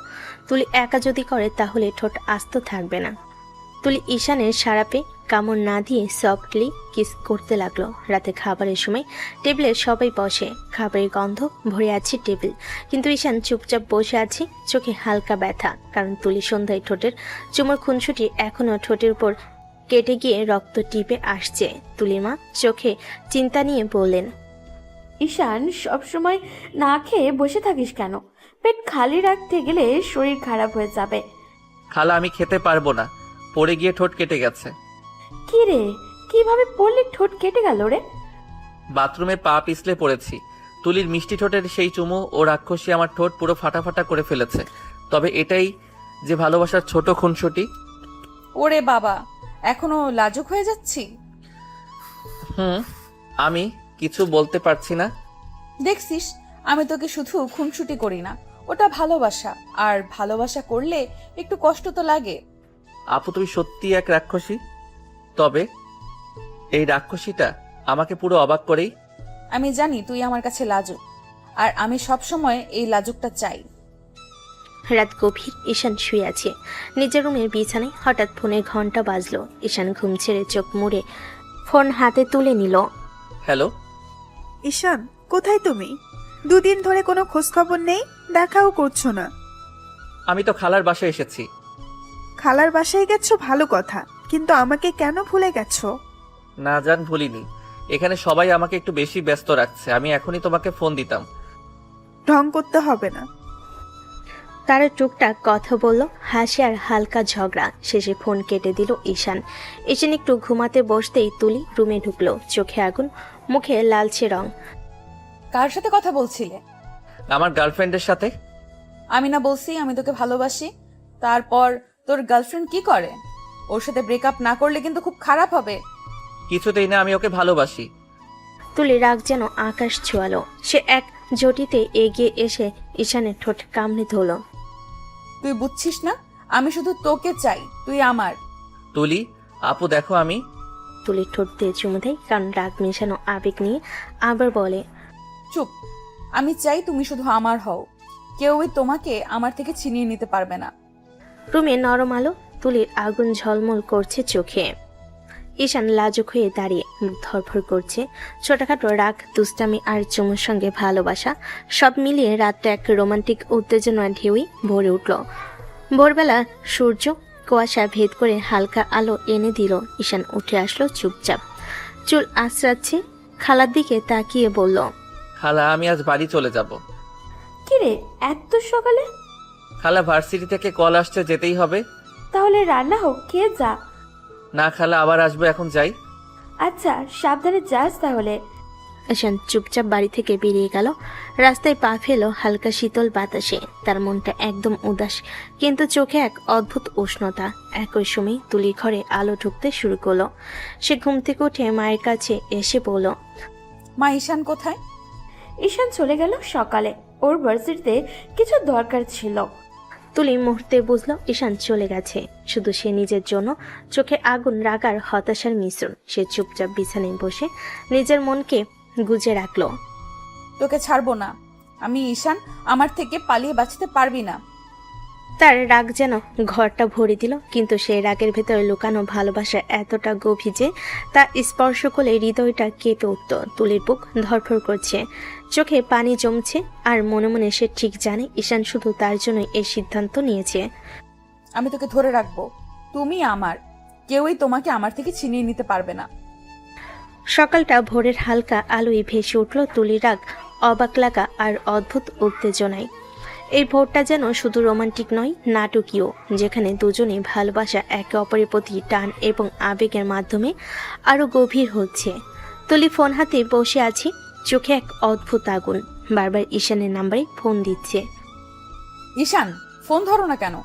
তুলি একা যদি করে তাহলে ঠোঁট আস্ত থাকবে না। তুলি ঈশানের সারাপে কামড় না দিয়ে সফটলি কিস করতে লাগলো। রাতে খাবারের সময় টেবিলে সবাই বসে, খাবারের গন্ধ ভরে আছে টেবিল, কিন্তু ঈশান চুপচাপ বসে আছে, চোখে হালকা ব্যথা, কারণ তুলি সন্ধ্যায় ঠোঁটের চুমুর খুনসুটি এখনো ঠোঁটের উপর কেটে গিয়ে রক্ত টিপে আসছে। তুলির মা চোখে চিন্তা নিয়ে বললেন, ঈশান, সবসময় না খেয়ে বসে থাকিস কেন? পেট খালি রাখতে গেলে শরীর খারাপ হয়ে যাবে। খালা আমি খেতে পারবো না, পড়ে গিয়ে ঠোঁট কেটে গেছে। কি রে, কিভাবে পড়লে ঠোঁট কেটে গেল রে? বাথরুমে পা পিছলে পড়েছি। তুলির মিষ্টি ঠোঁটের সেই চুমু ও রাক্ষসী আমার ঠোঁট পুরো ফাটা ফাটা করে ফেলেছে। তবে এটাই যে ভালোবাসার ছোট খুনসুটি। ওরে বাবা, এখনো লাজুক হয়ে যাচ্ছি। আমি কিছু বলতে পারছি না। দেখছিস, আমি তোকে শুধু খুনসুটি করি না, ওটা ভালোবাসা, আর ভালোবাসা করলে একটু কষ্ট তো লাগে। আপু তুমি সত্যি এক রাক্ষসী। তবে এই রাক্ষসীটা আমাকে পুরো অবাক করেই। আমি জানি তুই আমার কাছে লাজুক, আর আমি সব সময় এই লাজুকটা চাই। রাত গভীর। ঈশান শুয়ে আছে নিজের রুমের বিছানায়। হঠাৎ ফোনের ঘন্টা বাজলো। ঈশান ঘুম ছেড়ে চোখ মুড়ে ফোন হাতে তুলে নিল। হ্যালো ঈশান, কোথায় তুমি? দুদিন ধরে কোনো খোঁজ খবর নেই, দেখাও করছো না। আমি তো খালার বাসায় এসেছি। খালার বাসায় গেছো ভালো কথা, কিন্তু আমাকে কেন ভুলে গেছো? না জান, ভুলিনি। এখানে সবাই আমাকে একটু বেশি ব্যস্ত রাখছে, আমি এখনই তোমাকে ফোন দিতাম। ঢং করতে হবে না। তারা টুকটাক কথা বলল, হাসি আর হালকা ঝগড়া। শেষে ফোন কেটে দিল ঈশান। ঈশান একটু ঘুমাতে বসতেই তুলি রুমে ঢুকলো। চোখে আগুন, মুখে লালচে রং। কার সাথে কথা বলছিলে? আমার গার্লফ্রেন্ডের সাথে। আমি না বলছি আমি তোকে ভালোবাসি? তারপর তোর গার্লফ্রেন্ড কি করে? ওর সাথে ব্রেকআপ না করলে কিন্তু খুব খারাপ হবে। কিছুতেই না, আমি ওকে ভালোবাসি। তুলি রাগ যেন আকাশ ছোঁয়ালো। সে এক জটিতে এগিয়ে এসে ঈশানের ঠোঁট কামড়ে ধরল। তুই বুঝছিস না, আমি শুধু তোকে চাই, তুই আমার। তুলি আপু দেখো, আমি। তুলির ঠোঁট দিয়ে চুমু দেয়, কারণ রাগ মেশানো আবেগ নিয়ে আবার বলে, চুপ। আমি চাই তুমি শুধু আমার হও, কেউই তোমাকে আমার থেকে ছিনিয়ে নিতে পারবে না। রুমে নরম আলো, তুলির আগুন ঝলমল করছে চোখে। ঈশান লাজুক হয়ে দাঁড়িয়ে, মুখ ধরফর করছে। ছোটখাটো রাগ, দুষ্টামি আর চুমুর সঙ্গে ভালোবাসা, সব মিলিয়ে রাতটা এক রোমান্টিক উত্তেজনা ঢেউই ভরে উঠল। ভোরবেলা সূর্য কুয়াশা ভেদ করে হালকা আলো এনে দিল। ঈশান উঠে আসলো চুপচাপ, চুল আঁচড়াচ্ছে। খালার দিকে তাকিয়ে বলল, খালা আমি আজ বাড়ি চলে যাব। কি রে, এত সকালে? খালা ভার্সিটি থেকে কল আসছে, যেতেই হবে। তাহলে রান্না হোক, খেয়ে যা। না খালা, আবার আসবো, এখন যাই। আচ্ছা, সাবধানে যাস তাহলে। ঈশান চুপচাপ বাড়ি থেকে বেরিয়ে গেল। রাস্তায় পা ফেলো হালকা শীতল বাতাসে। তার মনটা একদম উদাস, কিন্তু চোখে এক অদ্ভুত উষ্ণতা। একই সময় তুলি ঘরে আলো ঢুকতে শুরু করলো। সে ঘুম থেকে উঠে মায়ের কাছে এসে বলল, মা, ঈশান কোথায়? ঈশান চলে গেল সকালে, ওর ভার্সিটিতে কিছু দরকার ছিল। তুলি মুহূর্তে বুঝলো ঈশান চলে গেছে। শুধু সে নিজের জন্য চোখে আগুন, রাগ আর হতাশার মিশ্রণ। সে চুপচাপ বিছানায় বসে নিজের মনকে গুজে রাখলো। তোকে ছাড়বো না আমি ঈশান, আমার থেকে পালিয়ে বাঁচতে পারবি না। তার রাগ যেন ঘরটা ভরে দিল, কিন্তু সেই রাগের ভেতরে লুকানো ভালোবাসা এতটা গভীর যে তা স্পর্শ করলে হৃদয়টা কেঁপে উঠত। তুলির বুক ধরফর করছে, চোখে পানি জমছে, আর মনে মনে সে ঠিক জানে ঈশান শুধু তার জন্যই এই সিদ্ধান্ত নিয়েছে। আমি তোকে ধরে রাখবো, তুমি আমার, কেউই তোমাকে আমার থেকে ছিনিয়ে নিতে পারবে না। সকালটা ভোরের হালকা আলোয় ভেসে উঠল তুলির রাগ, অবাক লাগা আর অদ্ভুত উত্তেজনায়। এই ভোরটা যেন শুধু রোমান্টিক নয়, নাটকীয়, যেখানে দুজনে ভালোবাসা একে অপরের প্রতি টান এবং আবেগের মাধ্যমে আরো গভীর হচ্ছে। তুলি ফোন হাতে বসে আছে, চোখে এক অদ্ভুত আগুন। বারবার ঈশানের নাম্বারে ফোন দিচ্ছে। ঈশান, ফোন ধরো না কেন?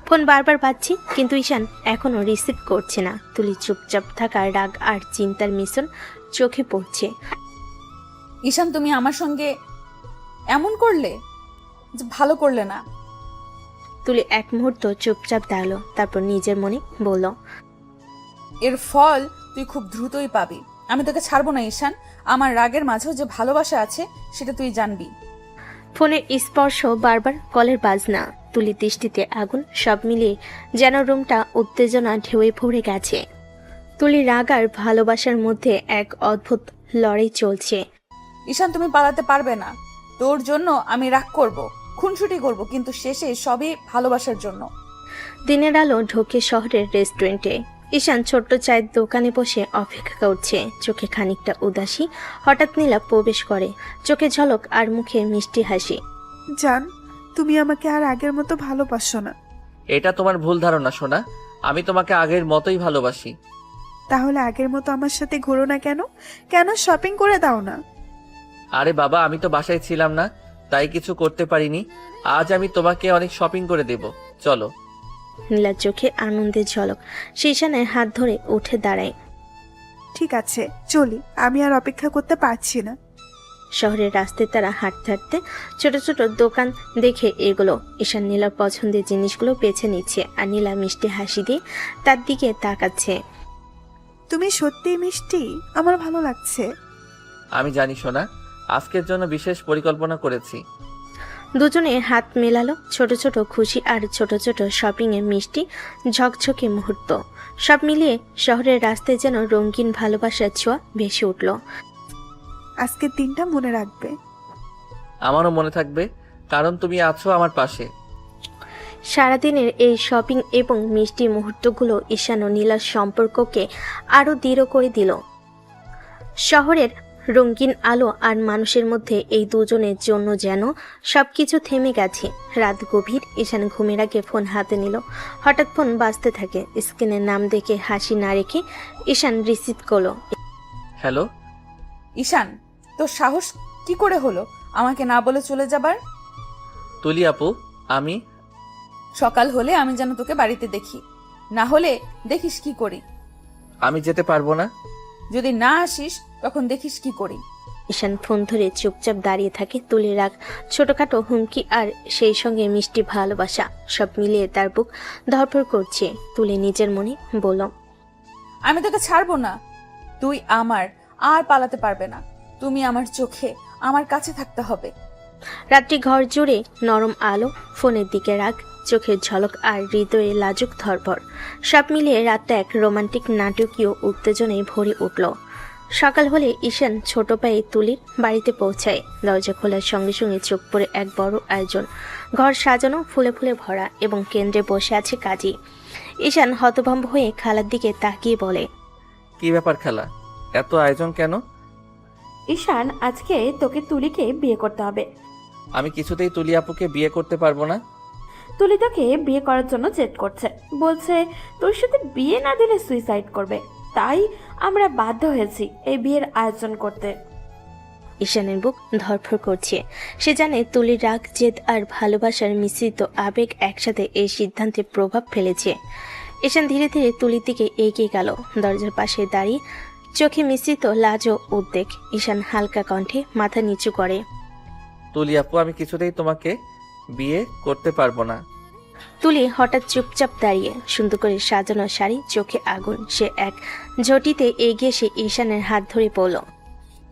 ফোন বারবার বাজছে, কিন্তু ঈশান এখনো রিসিভ করছে না। তুলি চুপচাপ থাকা রাগ আর চিন্তার মিশ্রণ চোখে পড়ছে। ঈশান, তুমি আমার সঙ্গে এমন করলে যে ভালো করলে না। তুলি এক মুহূর্ত চুপচাপ দাঁড়ালো, তারপর নিজের মনে বলল, এর ফল তুই খুব দ্রুতই পাবি। আমি তোকে ছাড়বো না ঈশান, আমার রাগের মাঝেও যে ভালোবাসা আছে সেটা তুই জানবি। ফোনের স্পর্শ, বারবার কলের বাজনা, তুলি দৃষ্টিতে আগুন, সব মিলিয়ে যেন রুমটা উত্তেজনা ঢেউয়ে ভরে গেছে। তুলি রাগ আর ভালোবাসার মধ্যে এক অদ্ভুত লড়াই চলছে। ঈশান, তুমি পালাতে পারবে না। তোর জন্য আমি রাগ করব, খুনসুটি করব, কিন্তু শেষে সবই ভালোবাসার জন্য। দিনের আলো ঢোকে শহরের রেস্টুরেন্টে। ঈশান ছোট্ট চায়ের দোকানে বসে অপেক্ষা করছে, চোখে খানিকটা উদাসী। হঠাৎ নীলা প্রবেশ করে, চোখে ঝলক আর মুখে মিষ্টি হাসি। জান, তুমি আমাকে আর আগের মতো ভালোবাসো না। এটা তোমার ভুল ধারণা সোনা, আমি তোমাকে আগের মতোই ভালোবাসি। তাহলে আগের মতো আমার সাথে ঘুরো না কেন? কেন শপিং করে দাও না? আরে বাবা, আমি তো বাসায় ছিলাম না, তাই কিছু করতে পারিনি। আজ আমি তোমাকে অনেক শপিং করে দেব, চলো। নীলার চোখে আনন্দের ঝলক, সে ঈশানের হাত ধরে উঠে দাঁড়ায়। ঠিক আছে, চলি, আমি আর অপেক্ষা করতে পারছি না। শহরের রাস্তায় তারা হাঁটতে হাঁটতে ছোট ছোট দোকান দেখে এগুলো। ঈশান নীলার পছন্দের জিনিসগুলো বেছে নিচ্ছে, আর নীলা মিষ্টি হাসি দিয়ে তার দিকে তাকাচ্ছে। তুমি সত্যিই মিষ্টি, আমার ভালো লাগছে। আমি জানি সোনা, আজকের জন্য বিশেষ পরিকল্পনা করেছি। দুজনে হাত মেলালো, ছোট ছোট খুশি আর ছোট ছোট শপিং এর মিষ্টি ঝকঝকে মুহূর্ত। সব মিলিয়ে শহরের রাস্তায় যেন রঙিন ভালোবাসার ছোঁয়া ভেসে উঠল। আজকের দিনটা মনে রাখবে। আমারও মনে থাকবে, কারণ তুমি আছো আমার পাশে। সারাদিনের এই শপিং এবং মিষ্টি মুহূর্তগুলো ঈশান ও নীলার সম্পর্ককে আরো দৃঢ় করে দিল। শহরের রঙিন আলো আর মানুষের মধ্যে এই দুজনের জন্য যেন সবকিছু থেমে গেছে। রাত গভীর, ঈশান ঘুমের আগে ফোন হাতে নিল। হঠাৎ ফোন বাজতে থাকে। স্ক্রিনের নাম দেখে হাসি না রেখে ঈশান রিসিভ করলো। হ্যালো ঈশান, তোর সাহস কি করে হলো আমাকে না বলে চলে যাবার? তুলি আপু, আমি সকাল হলে আমি যেন তোকে বাড়িতে দেখি, না হলে দেখিস কি করি। যেতে পারবো না। যদি না আসিস তখন দেখিস কি করি। ঈশান ফোন ধরে চুপচাপ দাঁড়িয়ে থাকে। তুলি রাগ, ছোটখাটো হুমকি আর সেই সঙ্গে মিষ্টি ভালোবাসা, সব মিলিয়ে তার বুক ধরফর করছে। তুলি নিজের মনে বলল, আমি তোকে ছাড়বো না, তুই আমার, আর পালাতে পারবে না। তুমি আমার চোখে, আমার কাছে থাকতে হবে। রাত্রি ঘর জুড়ে নরম আলো, ফোনের দিকে রাগ, চোখের ঝলক আর হৃদয়ে লাজুক ধরফর, সব মিলিয়ে রাতটা এক রোমান্টিক নাটকীয় উত্তেজনায় ভরে উঠল। সকাল হলে ঈশান ছোট পায়ে তুলির বাড়িতে পৌঁছায়। দরজা খোলার সঙ্গে সঙ্গে চোখ পড়ে এক বড় আয়োজন। ঘর সাজানো, ফুলে ফুলে ভরা, এবং কেন্দ্রে বসে আছে কাজী। ঈশান হতভম্ব হয়ে খালার দিকে তাকিয়ে বলে, কি ব্যাপার খালা, এত আয়োজন কেন? ঈশান, আজকে তোকে তুলিকে বিয়ে করতে হবে। আমি কিছুতেই তুলি আপুকে বিয়ে করতে পারবো না। তুলি তোকে বিয়ে করার জন্য জেদ করছে, বলছে তোর সাথে বিয়ে না দিলে সুইসাইড করবে। তাই আমরা বাধ্য হয়েছি এই বিয়ের আয়োজন করতে। ঈশানের বুক ধরফর করছে। সে জানে তুলির রাগ, জেদ আর ভালোবাসার মিশ্রিত আবেগ একসাথে এই সিদ্ধান্তে প্রভাব ফেলেছে। ঈশান ধীরে ধীরে তুলির দিকে এগিয়ে গেল, দরজার পাশে দাঁড়িয়ে, চোখে মিশ্রিত লাজ ও উদ্বেগ। ঈশান হালকা কণ্ঠে মাথা নিচু করে, তুলি আপু, আমি কিছুতেই তোমাকে বিয়ে করতে পারবো না। তুলি হঠাৎ চুপচাপ দাঁড়িয়ে, সুন্দর করে সাজানো শাড়ি, চোখে আগুন। সে এক ঝটিতে এগিয়ে এসে ঈশানের হাত ধরে বলল,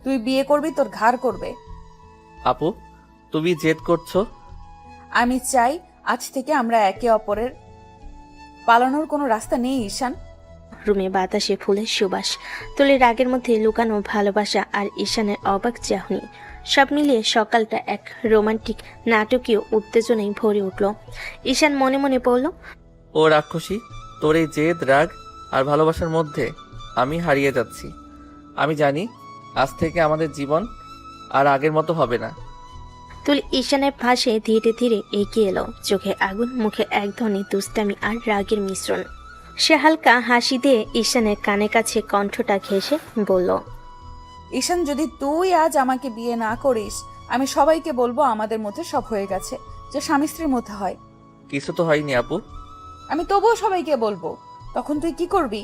তুই বিয়ে করবি, তোর ঘাড় করবে। আপু, তুমি জেদ করছো? আমি চাই আজ থেকে আমরা একে অপরের পালানোর কোনো রাস্তা নেই ঈশান। রুমে বাতাসে ফুলের সুবাস, তুলির রাগের মধ্যে লুকানো ভালোবাসা আর ঈশানের অবাক চাহনি, সব মিলিয়ে সকালটা এক রোমান্টিক নাটকীয় উত্তেজনায় ভরে উঠল। ঈশান মনে মনে বলল, ও রাক্ষসী, তোর এই জেদ, রাগ আর ভালোবাসার মধ্যে আমি হারিয়ে যাচ্ছি। আমি জানি আজ থেকে আমাদের জীবন আর আগের মতো হবে না। তুলি ঈশানের পাশে ধীরে ধীরে এগিয়ে এলো, চোখে আগুন, মুখে এক ধরনের দুষ্টামি আর রাগের মিশ্রণ। সে হালকা হাসি দিয়ে ঈশানের কানে কাছে কণ্ঠটা ঘেঁষে বলল, ঈশান, যদি তুই আজ আমাকে বিয়ে না করিস, আমি সবাইকে বলবো আমাদের মধ্যে সব হয়ে গেছে, যে স্বামী স্ত্রীর মধ্যে হয়। কিছু তো হয়নি আপু। আমি তবুও সবাইকে বলবো, তখন তুই কি করবি?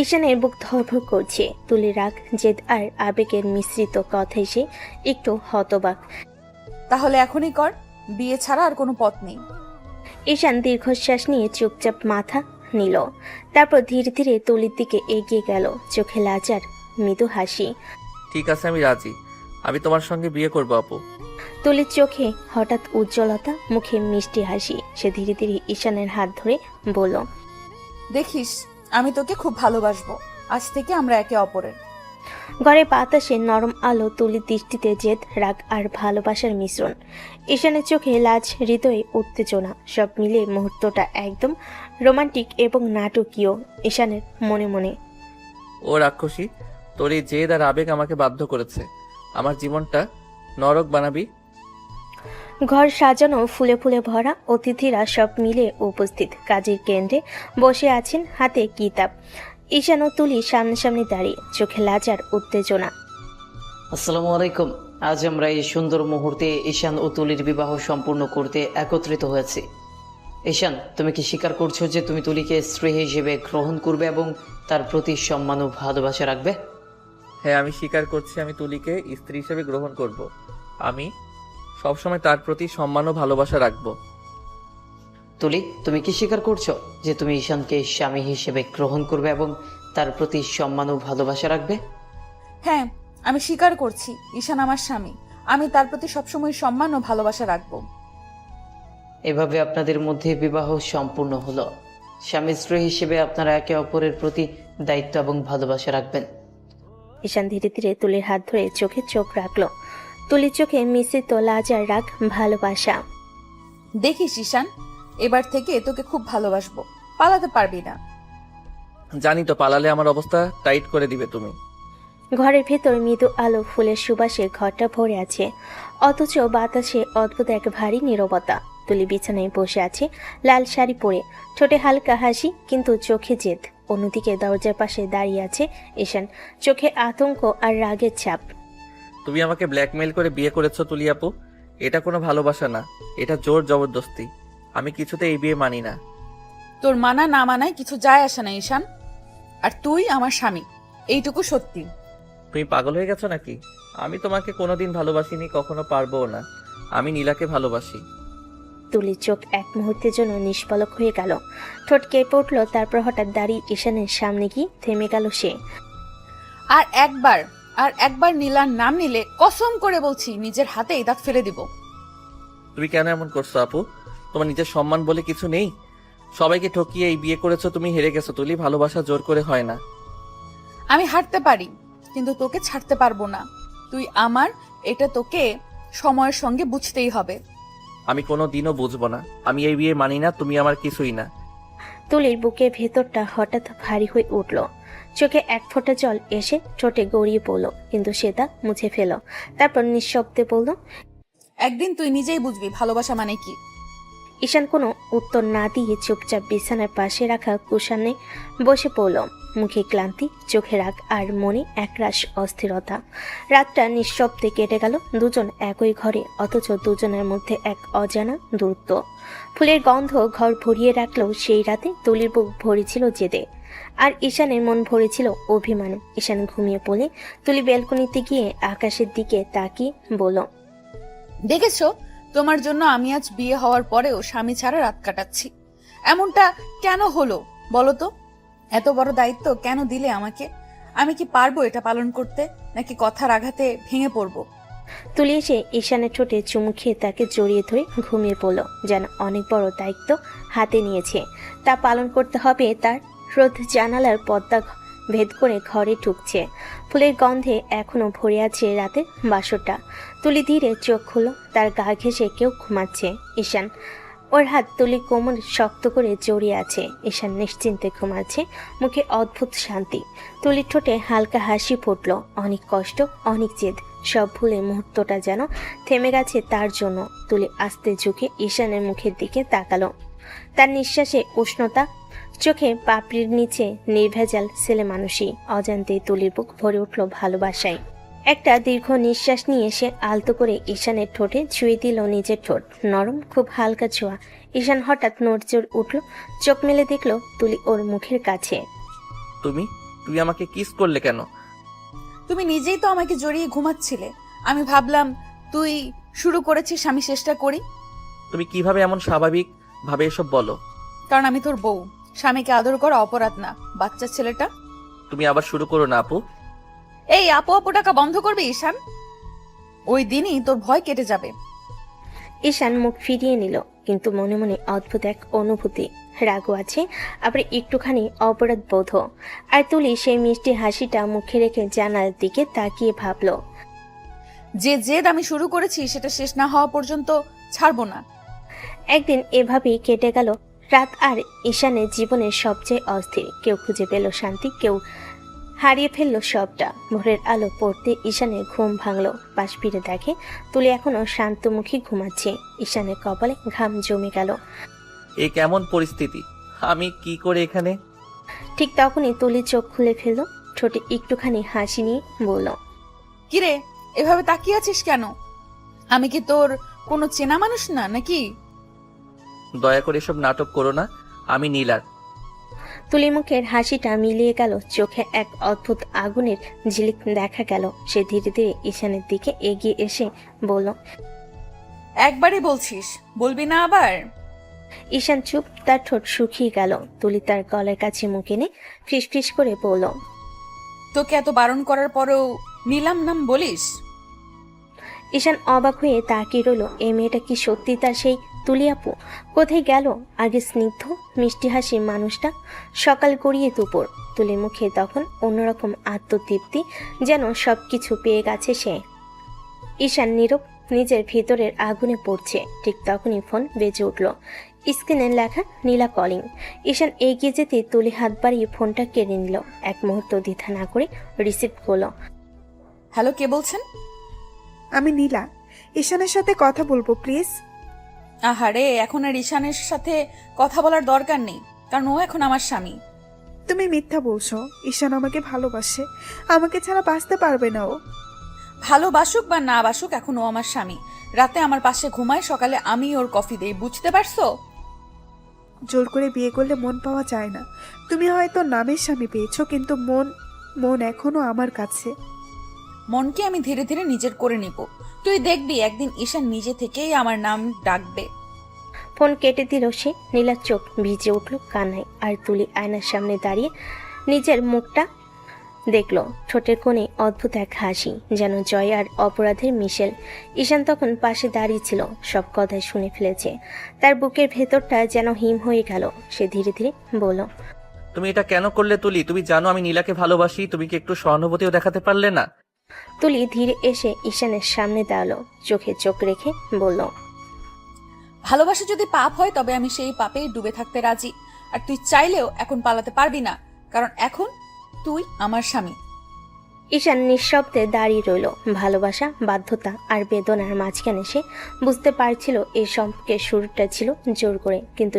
ঈশানের বুক ধরফর করছে। তুলি রাগ, জেদ আর আবেগের মিশ্রিত কথায় সে একটু হতবাক। তাহলে এখনই কর, বিয়ে ছাড়া আর কোনো পথ নেই। ঈশান দীর্ঘশ্বাস নিয়ে চুপচাপ মাথা নিল, তারপর ধীরে ধীরে তুলির দিকে এগিয়ে গেল, চোখে লাজার মৃদু হাসি। ঠিক আছে, আমি রাজি। আমি তোমার সঙ্গে বিয়ে করবো আপু। তুলির চোখে হঠাৎ উজ্জ্বলতা, মুখে মিষ্টি হাসি। সে ধীরে ধীরে ঈশানের হাত ধরে বলল, দেখিস, আমি তোকে খুব ভালোবাসবো। আজ থেকে আমরা একে অপরের। ঘরে বাতাসে নরম আলো, তুলির দৃষ্টিতে জেদ, রাগ আর ভালোবাসার মিশ্রণ। ঈশানের চোখে লাজ, হৃদয়ে উত্তেজনা, সব মিলে মুহূর্তটা একদম রোমান্টিক এবং নাটকীয়। ঈশানের মনে মনে, ও রাক্ষসী, তোর এই জেদ আর আবেগ আমাকে বাধ্য করেছে। আমার জীবনটা নরক বানাবি। ঘর সাজানো, ফুলে ফুলে ভরা, অতিথিরা সব মিলে উপস্থিত। কাজের কেন্দ্রে বসে আছেন, হাতে কিতাব। ঈশান ও তুলি সামনাসামনি দাঁড়িয়ে, চোখে লাজ আর উত্তেজনা। আসসালামু আলাইকুম। আজ আমরা এই সুন্দর মুহূর্তে ঈশান ও তুলির বিবাহ সম্পূর্ণ করতে একত্রিত হয়েছি। ঈশান, তুমি কি স্বীকার করছো যে তুমি তুলিকে স্ত্রী হিসেবে গ্রহণ করবে এবং তার প্রতি সম্মান ও ভালোবাসা রাখবে? হ্যাঁ, আমি স্বীকার করছি, আমি তুলিকে স্ত্রী হিসেবে গ্রহণ করব। আমি সবসময় তার প্রতি সম্মান ও ভালোবাসা রাখবো। তুলি, তুমি কি স্বীকার করছো যে তুমি ঈশানকে স্বামী হিসেবে গ্রহণ করবে এবং তার প্রতি সম্মান ও ভালোবাসা রাখবে? হ্যাঁ, আমি স্বীকার করছি, ঈশান আমার স্বামী। আমি তার প্রতি সবসময় সম্মান ও ভালোবাসা রাখবো। এভাবে আপনাদের মধ্যে বিবাহ সম্পূর্ণ হলো। স্বামী স্ত্রী হিসেবে আপনারা একে অপরের প্রতি দায়িত্ব এবং ভালোবাসা রাখবেন। ঈশান ধীরে ধীরে তুলির হাত ধরে চোখে চোখ রাখলো। তুলির চোখে মিশ্রিত লাজ আর রাগ, ভালোবাসা। দেখিস ঈশান, এবার থেকে তোকে খুব ভালোবাসবো, পালাতে পারবি না। জানি তো, পালালে আমার অবস্থা টাইট করে দিবে তুমি। ঘরের ভেতর মৃদু আলো, ফুলের সুবাসে ঘরটা ভরে আছে, অথচ বাতাসে অদ্ভুত এক ভারী নীরবতা। তুলি বিছানায় বসে আছে, লাল শাড়ি পরে, ঠোঁটে হালকা হাসি, কিন্তু চোখে জেদ। অন্যদিকে দরজার পাশে দাঁড়িয়ে আছে ঈশান, চোখে আতঙ্ক আর রাগের ছাপ। তুমি আমাকে ব্ল্যাকমেইল করে বিয়ে করেছো তুলি আপু। এটা কোনো ভালোবাসা না, এটা জোর জবরদস্তি। আমি কিছুতে এই বিয়ে মানি না। তোর মানা না মানায় কিছু যায় আসে না ঈশান, আর তুই আমার স্বামী, এইটুকু সত্যি। তুমি পাগল হয়ে গেছো নাকি? আমি তোমাকে কোনোদিন ভালোবাসিনি, কখনো পারবো না। আমি নীলাকে ভালোবাসি। তুলির চোখ এক মুহূর্তের জন্য নিষ্পলক হয়ে গেল, ঠোঁট কেঁপে উঠল। তারপর হঠাৎ দাঁড়িয়ে ঈশানের সামনে গিয়ে থেমে গেল সে। আর একবার নীলার নাম নিলে কসম করে বলছি নিজের হাতেই দাঁত ফেলে দিব। তুমি কেন এমন করছো আপু? তোমার নিজের সম্মান বলে কিছু নেই? সবাইকে ঠকিয়ে এই বিয়ে করেছো, তুমি হেরে গেছো তুলি। ভালোবাসা জোর করে হয় না। আমি হারতে পারি, কিন্তু তোকে ছাড়তে পারবো না। তুই আমার, এটা তোকে সময়ের সঙ্গে বুঝতেই হবে। আমি কোনো দিনও বুঝবো না। আমি এই বিয়ে মানি না, তুমি আমার কিছুই না। তুলির বুকের ভেতরটা হঠাৎ ভারী হয়ে উঠল, চোখে এক ফোঁটা জল এসে ঠোঁটে গড়িয়ে পড়ল, কিন্তু সে তা মুছে ফেল। তারপর নিঃশব্দে বলল, একদিন তুই নিজেই বুঝবি ভালোবাসা মানে কি। ঈশান কোনো উত্তর না দিয়ে চুপচাপ বিছানার পাশে রাখা কুশানে বসে পড়ল, মুখে ক্লান্তি, চোখে রাগ আর মনে একরাশ অস্থিরতা। রাতটা নিঃশব্দে কেটে গেল, দুজন একই ঘরে, অথচ দুজনের মধ্যে এক অজানা দূরত্ব। ফুলের গন্ধ ঘর ভরিয়ে রাখলেও সেই রাতে তুলির বুক ভরেছিল জেদে, আর ঈশানের মন ভরেছিল অভিমানে। ঈশান ঘুমিয়ে পড়ে তুলি ব্যালকনিতে গিয়ে আকাশের দিকে তাকিয়ে বলল, দেখেছো, তোমার জন্য আমি আজ বিয়ে হওয়ার পরেও স্বামী ছাড়া রাত কাটাচ্ছি। এমনটা কেন হলো বলো তো? এত বড় দায়িত্ব কেন দিলে আমাকে? আমি কি পারবো এটা পালন করতে, নাকি কথার আঘাতে ভেঙে পড়বো? তুলি এসে ঈশানের ঠোঁটে চুমু খেয়ে তাকে জড়িয়ে ধরে ঘুমিয়ে পড়ল, যেন অনেক বড় দায়িত্ব হাতে নিয়েছে, তা পালন করতে হবে তার। রোদ জানালার পর্দা ভেদ করে ঘরে ঢুকছে, ফুলের গন্ধে এখনো ভরে আছে রাতের বাসরটা। তুলি ধীরে চোখ খুলল, তার গা ঘেঁষে কেউ ঘুমাচ্ছে। ঈশান, ওর হাত তুলি কোমর শক্ত করে জড়িয়ে আছে। ঈশান নিশ্চিন্তে ঘুমাচ্ছে, মুখে অদ্ভুত শান্তি। তুলির ঠোঁটে হালকা হাসি ফুটল। অনেক কষ্ট, অনেক জেদ, সব ভুলে মুহূর্তটা যেন থেমে গেছে তার জন্য। তুলি আস্তে ঝুঁকে ঈশানের মুখের দিকে তাকালো। তার নিঃশ্বাসে উষ্ণতা, চোখে পাপড়ির নিচে নির্ভেজাল ছেলে মানুষই। অজান্তেই তুলির বুক ভরে উঠল ভালোবাসায়। একটা দীর্ঘ নিঃশ্বাস নিয়ে সে আলতো করে ঈশানের ঠোঁটে ছুঁয়ে দিল নিজের ঠোঁট। নরম, খুব হালকা ছোঁয়া। ঈশান হঠাৎ নড়চড় উঠল, চোখ মেলে দেখল তুলি ওর মুখের কাছে। তুমি তুমি আমাকে কিস করলে কেন? তুমি নিজেই তো আমাকে জড়িয়ে ঘুমাচ্ছিলে। আমি ভাবলাম তুই শুরু করেছিস, আমি চেষ্টা করি। তুমি কিভাবে এমন স্বাভাবিক ভাবে এসব বলো? কারণ আমি তোর বউ। স্বামীকে আদর করা অপরাধ না, বাচ্চা ছেলেটা। তুমি আবার শুরু করো না আপু। এই আপু আপু টাকা বন্ধ করবে ঈশান, ওই দিনই তোর ভয় কেটে যাবে। ঈশান মুখ ফিরিয়ে নিল, কিন্তু মনে মনে অদ্ভুত এক অনুভূতি। রাগও আছে, আবার একটুখানি অপরাধ বোধ। আর তুলি সেই মিষ্টি হাসিটা মুখে রেখে জানালার দিকে তাকিয়ে ভাবল, যে জেদ আমি শুরু করেছি সেটা শেষ না হওয়া পর্যন্ত ছাড়বো না। একদিন এভাবেই কেটে গেল রাত। আর ঈশানের জীবনের সবচেয়ে অস্থির। কেউ খুঁজে পেল শান্তি, কেউ হারিয়ে ফেললো সবটা। ভোরের আলো পড়তে ঈশানের ঘুম ভাঙল। পাশ ফিরে দেখে তুলি এখনো শান্তমুখী ঘুমাচ্ছে। ঈশানের কপালে ঘাম জমে গেল। এ কেমন পরিস্থিতি? আমি কি করে এখানে? ঠিক তখনই তুলি চোখ খুলে ফেলল, ঠোঁটে একটুখানি হাসি নিয়ে বলল, কিরে এভাবে তাকিয়ে আছিস কেন? আমি কি তোর কোনো চেনা মানুষ না নাকি? দয়া করে এসব নাটক করো না, আমি নীলার। তুলি মুখের হাসিটা মিলিয়ে গেল, চোখে এক অদ্ভুত আগুনের ঝিলিক দেখা গেল। সে ধীরে ধীরে ঈশানের দিকে এগিয়ে এসে বলল, একবারই বলছিস, বলবি না আবার? ঈশান চুপ, তার ঠোঁট শুকিয়ে গেল। তুলি তার গলার কাছে মুখ এনে ফিসফিস করে বলল, তোকে এত বারণ করার পরেও নীলাম নাম বলিস? ঈশান অবাক হয়ে তাকিয়ে রইল। এই মেয়েটা কি সত্যি তার সেই তুলি আপু? কোথায় গেল আগে স্নিগ্ধ মিষ্টি হাসি মানুষটা? সকাল গড়িয়ে দুপুর। তুলির মুখে তখন অন্যরকম আত্মতৃপ্তি, যেন সবকিছু পেয়ে গেছে সে। ঈশান নীরব, নিজের ভিতরের আগুনে পড়ছে। ঠিক তখনই ফোন বেজে উঠল। স্ক্রিনে লেখা নীলা কলিং। ঈশান এগিয়ে যেতে তুলি হাত বাড়িয়ে ফোনটা কেড়ে নিল। এক মুহূর্ত দ্বিধা না করে রিসিভ করলো। হ্যালো, কে বলছেন? আমি নীলা, ঈশানের সাথে কথা বলবো প্লিজ। আহারে, এখন আর ঈশানের সাথে কথা বলার দরকার নেই, কারণ ও এখন আমার স্বামী। তুমি মিথ্যা বলছো। ঈশান আমাকে ভালোবাসে, আমাকে ছাড়া বাঁচতে পারবে না ও। ভালোবাসুক বা না বাসুক, এখন ও আমার স্বামী। রাতে আমার পাশে ঘুমায়, সকালে আমি ওর কফি দেই, বুঝতে পারছো? জোর করে বিয়ে করলে মন পাওয়া যায় না। তুমি হয়তো নামের স্বামী পেয়েছো, কিন্তু মন এখনো আমার কাছে। মনকে আমি ধীরে ধীরে নিজের করে নিব। তুই দেখবি একদিন ঈশান নিজে থেকেই আমার নাম ডাকবে। ফোন কেটে দিল সে। নীলার চোখ ভিজে উঠল কান্নায়। আর তুলি আয়নার সামনে দাঁড়িয়ে নিজের মুখটা দেখল। ঠোঁটের কোণে অদ্ভুত এক হাসি, যেন জয় আর অপরাধের মিশেল। ঈশান তখন পাশে দাঁড়িয়ে ছিল, সব কথাই শুনে ফেলেছে। তার বুকের ভেতরটা যেন হিম হয়ে গেল। সে ধীরে ধীরে বলল, তুমি এটা কেন করলে তুলি? তুমি জানো আমি নীলাকে ভালোবাসি, তুমি কি একটু সহানুভূতিও দেখাতে পারলে না? তুলি ধীরে এসে ঈশানের সামনে দাঁড়ালো, চোখে চোখ রেখে বলল, ভালোবাসা যদি পাপ হয় তবে আমি সেই পাপে ডুবে থাকতে রাজি। আর তুই চাইলেও এখন পালাতে পারবি না, কারণ এখন তুই আমার স্বামী। ঈশান নিঃশব্দে দাঁড়িয়ে রইল। ভালোবাসা, বাধ্যতা আর বেদনার মাঝখানে সে বুঝতে পারছিল এই সম্পর্কের শুরুটা ছিল জোর করে, কিন্তু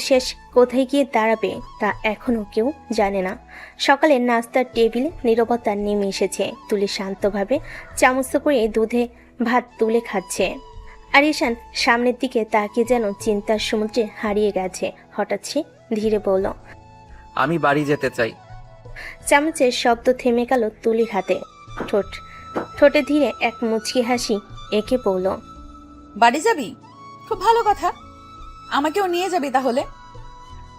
শেষ কোথায় গিয়ে দাঁড়াবে তা এখনো কেউ জানে না। সকালে নাস্তার টেবিলে নীরবতা নেমে এসেছে। তুলি শান্তভাবে চামচ করে দুধে ভাত তুলে খাচ্ছে। আর ঈশান সামনের দিকে তাকিয়ে যেন চিন্তার সমুদ্রে হারিয়ে গেছে। হঠাৎ সে ধীরে বলল, আমি বাড়ি যেতে চাই। চামচের শব্দ থেমে গেল তুলির হাতে। ঠোঁটে ধীরে এক মুচকি হাসি একে বলল, বাড়ি যাবি? খুব ভালো কথা, আমাকেও নিয়ে যাবি তাহলে।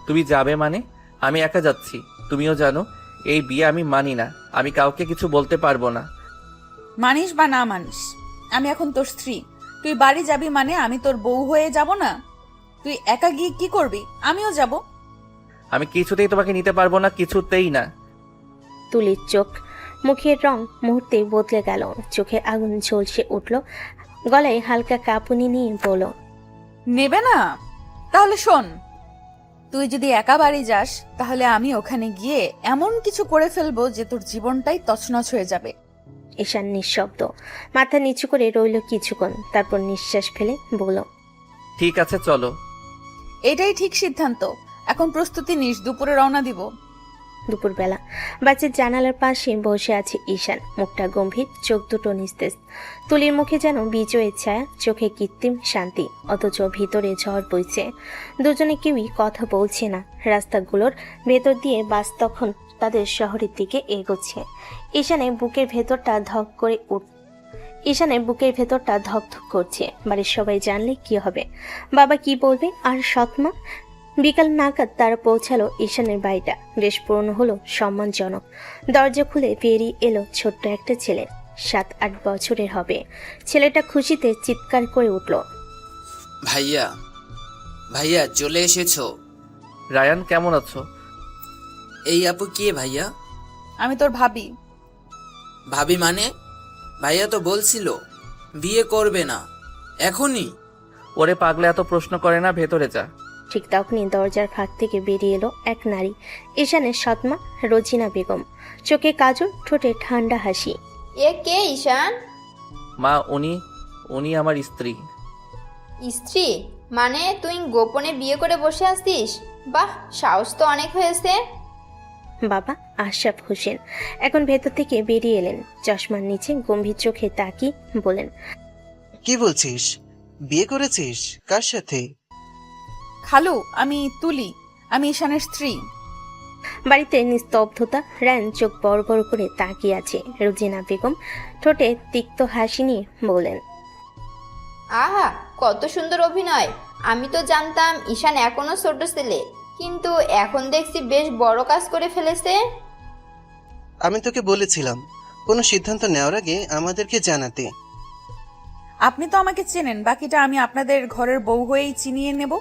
তুমি যাবে মানে? আমি একা যাচ্ছি, তুমিও জানো এই বিয়ে আমি মানি না, আমি কাউকে কিছু বলতে পারবো না। মানিস বা না মানিস, আমি এখন তোর স্ত্রী। তুই বাড়ি যাবি মানে আমি তোর বউ হয়ে যাব না? তুই একা গিয়ে কি করবি? আমিও যাব। আমি কিছুতেই তোমাকে নিতে পারবো না, কিছুতেই না। তুলির চোখ মুখের রং মুহূর্তেই বদলে গেল, চোখে আগুন ঝলসে উঠল, গলায় হালকা কাঁপুনি নিয়ে বলল, নেবে না? তাহলে শোন, তুই যদি একা বাড়ি যাস তাহলে আমি ওখানে গিয়ে এমন কিছু করে ফেলবো যে তোর জীবনটাই তছনছ হয়ে যাবে। ঈশান নিঃশব্দ মাথা নিচু করে রইল কিছুক্ষণ, তারপর নিঃশ্বাস ফেলে বলল, ঠিক আছে চলো। এটাই ঠিক সিদ্ধান্ত। এখন প্রস্তুতি নিস, দুপুরে রওনা দিব। দুপুরবেলা বাচ্চার জানালার পাশে বসে আছে ঈশান, মুখটা গম্ভীর, চোখ দুটো নিস্তেজ। তুলির মুখে যেন বিজয়ের ছায়া, চোখে কৃত্রিম শান্তি, অথচ ভিতরে ঝড় বইছে। দুজনে কেউই কথা বলছে না। রাস্তাগুলোর ভেতর দিয়ে বাস তখন তাদের শহরের দিকে এগোচ্ছে। ঈশানের বুকের ভেতরটা ধক ধক করছে। বাড়ির সবাই জানলে কি হবে, বাবা কি বলবে, আর সৎমা? বিকাল নাগাদ তারা পৌঁছালো ঈশানের বাড়িটা। বেশ পুরনো হলো, সম্মানজনক। দরজা খুলে বেরিয়ে এলো ছোট্ট একটা ছেলে, 7-8 বছরের হবে। ছেলেটা খুশিতে চিৎকার করে উঠল, ভাইয়া, ভাইয়া চলে এসেছো? রায়ান কেমন আছো? এই আপু কে ভাইয়া? আমি তোর ভাবি। ভাবি মানে? ভাইয়া তো বলছিল বিয়ে করবে না, এখনই? ওরে পাগলে এত প্রশ্ন করে না, ভেতরে যা। ঠিক তখনই দরজার ফাঁক থেকে বেরিয়ে এলো এক নারী, ঈশানের সৎমা রোজিনা বেগম। চোখে কাজল, ঠোঁটে ঠান্ডা হাসি। এ কে ঈশান? মা, উনি আমার স্ত্রী। স্ত্রী মানে তুই গোপনে বিয়ে করে বসে আসতিস? বাহ, সাহস তো অনেক হয়েছে। বাবা আশরাফ হোসেন এখন ভেতর থেকে বেরিয়ে এলেন, চশমার নিচে গম্ভীর চোখে তাকিয়ে বলেন, কি বলছিস? বিয়ে করেছিস? কার সাথে? খালু, আমি তুলি, আমি ঈশানের স্ত্রী। বাড়িতে নিস্তব্ধতা। রায়ন চোখ বড় বড় করে তাকিয়ে আছে। রোজিনা বেগম ঠোঁটে তিক্ত হাসি নিয়ে বলেন, আহা, কত সুন্দর অভিনয়। আমি তো জানতাম ঈশান এখনো ছোট ছেলে, কিন্তু এখন দেখছি বেশ বড় কাজ করে ফেলেছে। আমি তোকে বলেছিলাম কোনো সিদ্ধান্ত নেওয়ার আগে আমাদেরকে জানাতে। আপনি তো আমাকে চেনেন, বাকিটা আমি আপনাদের ঘরের বউ হয়েই চিনিয়ে নেব।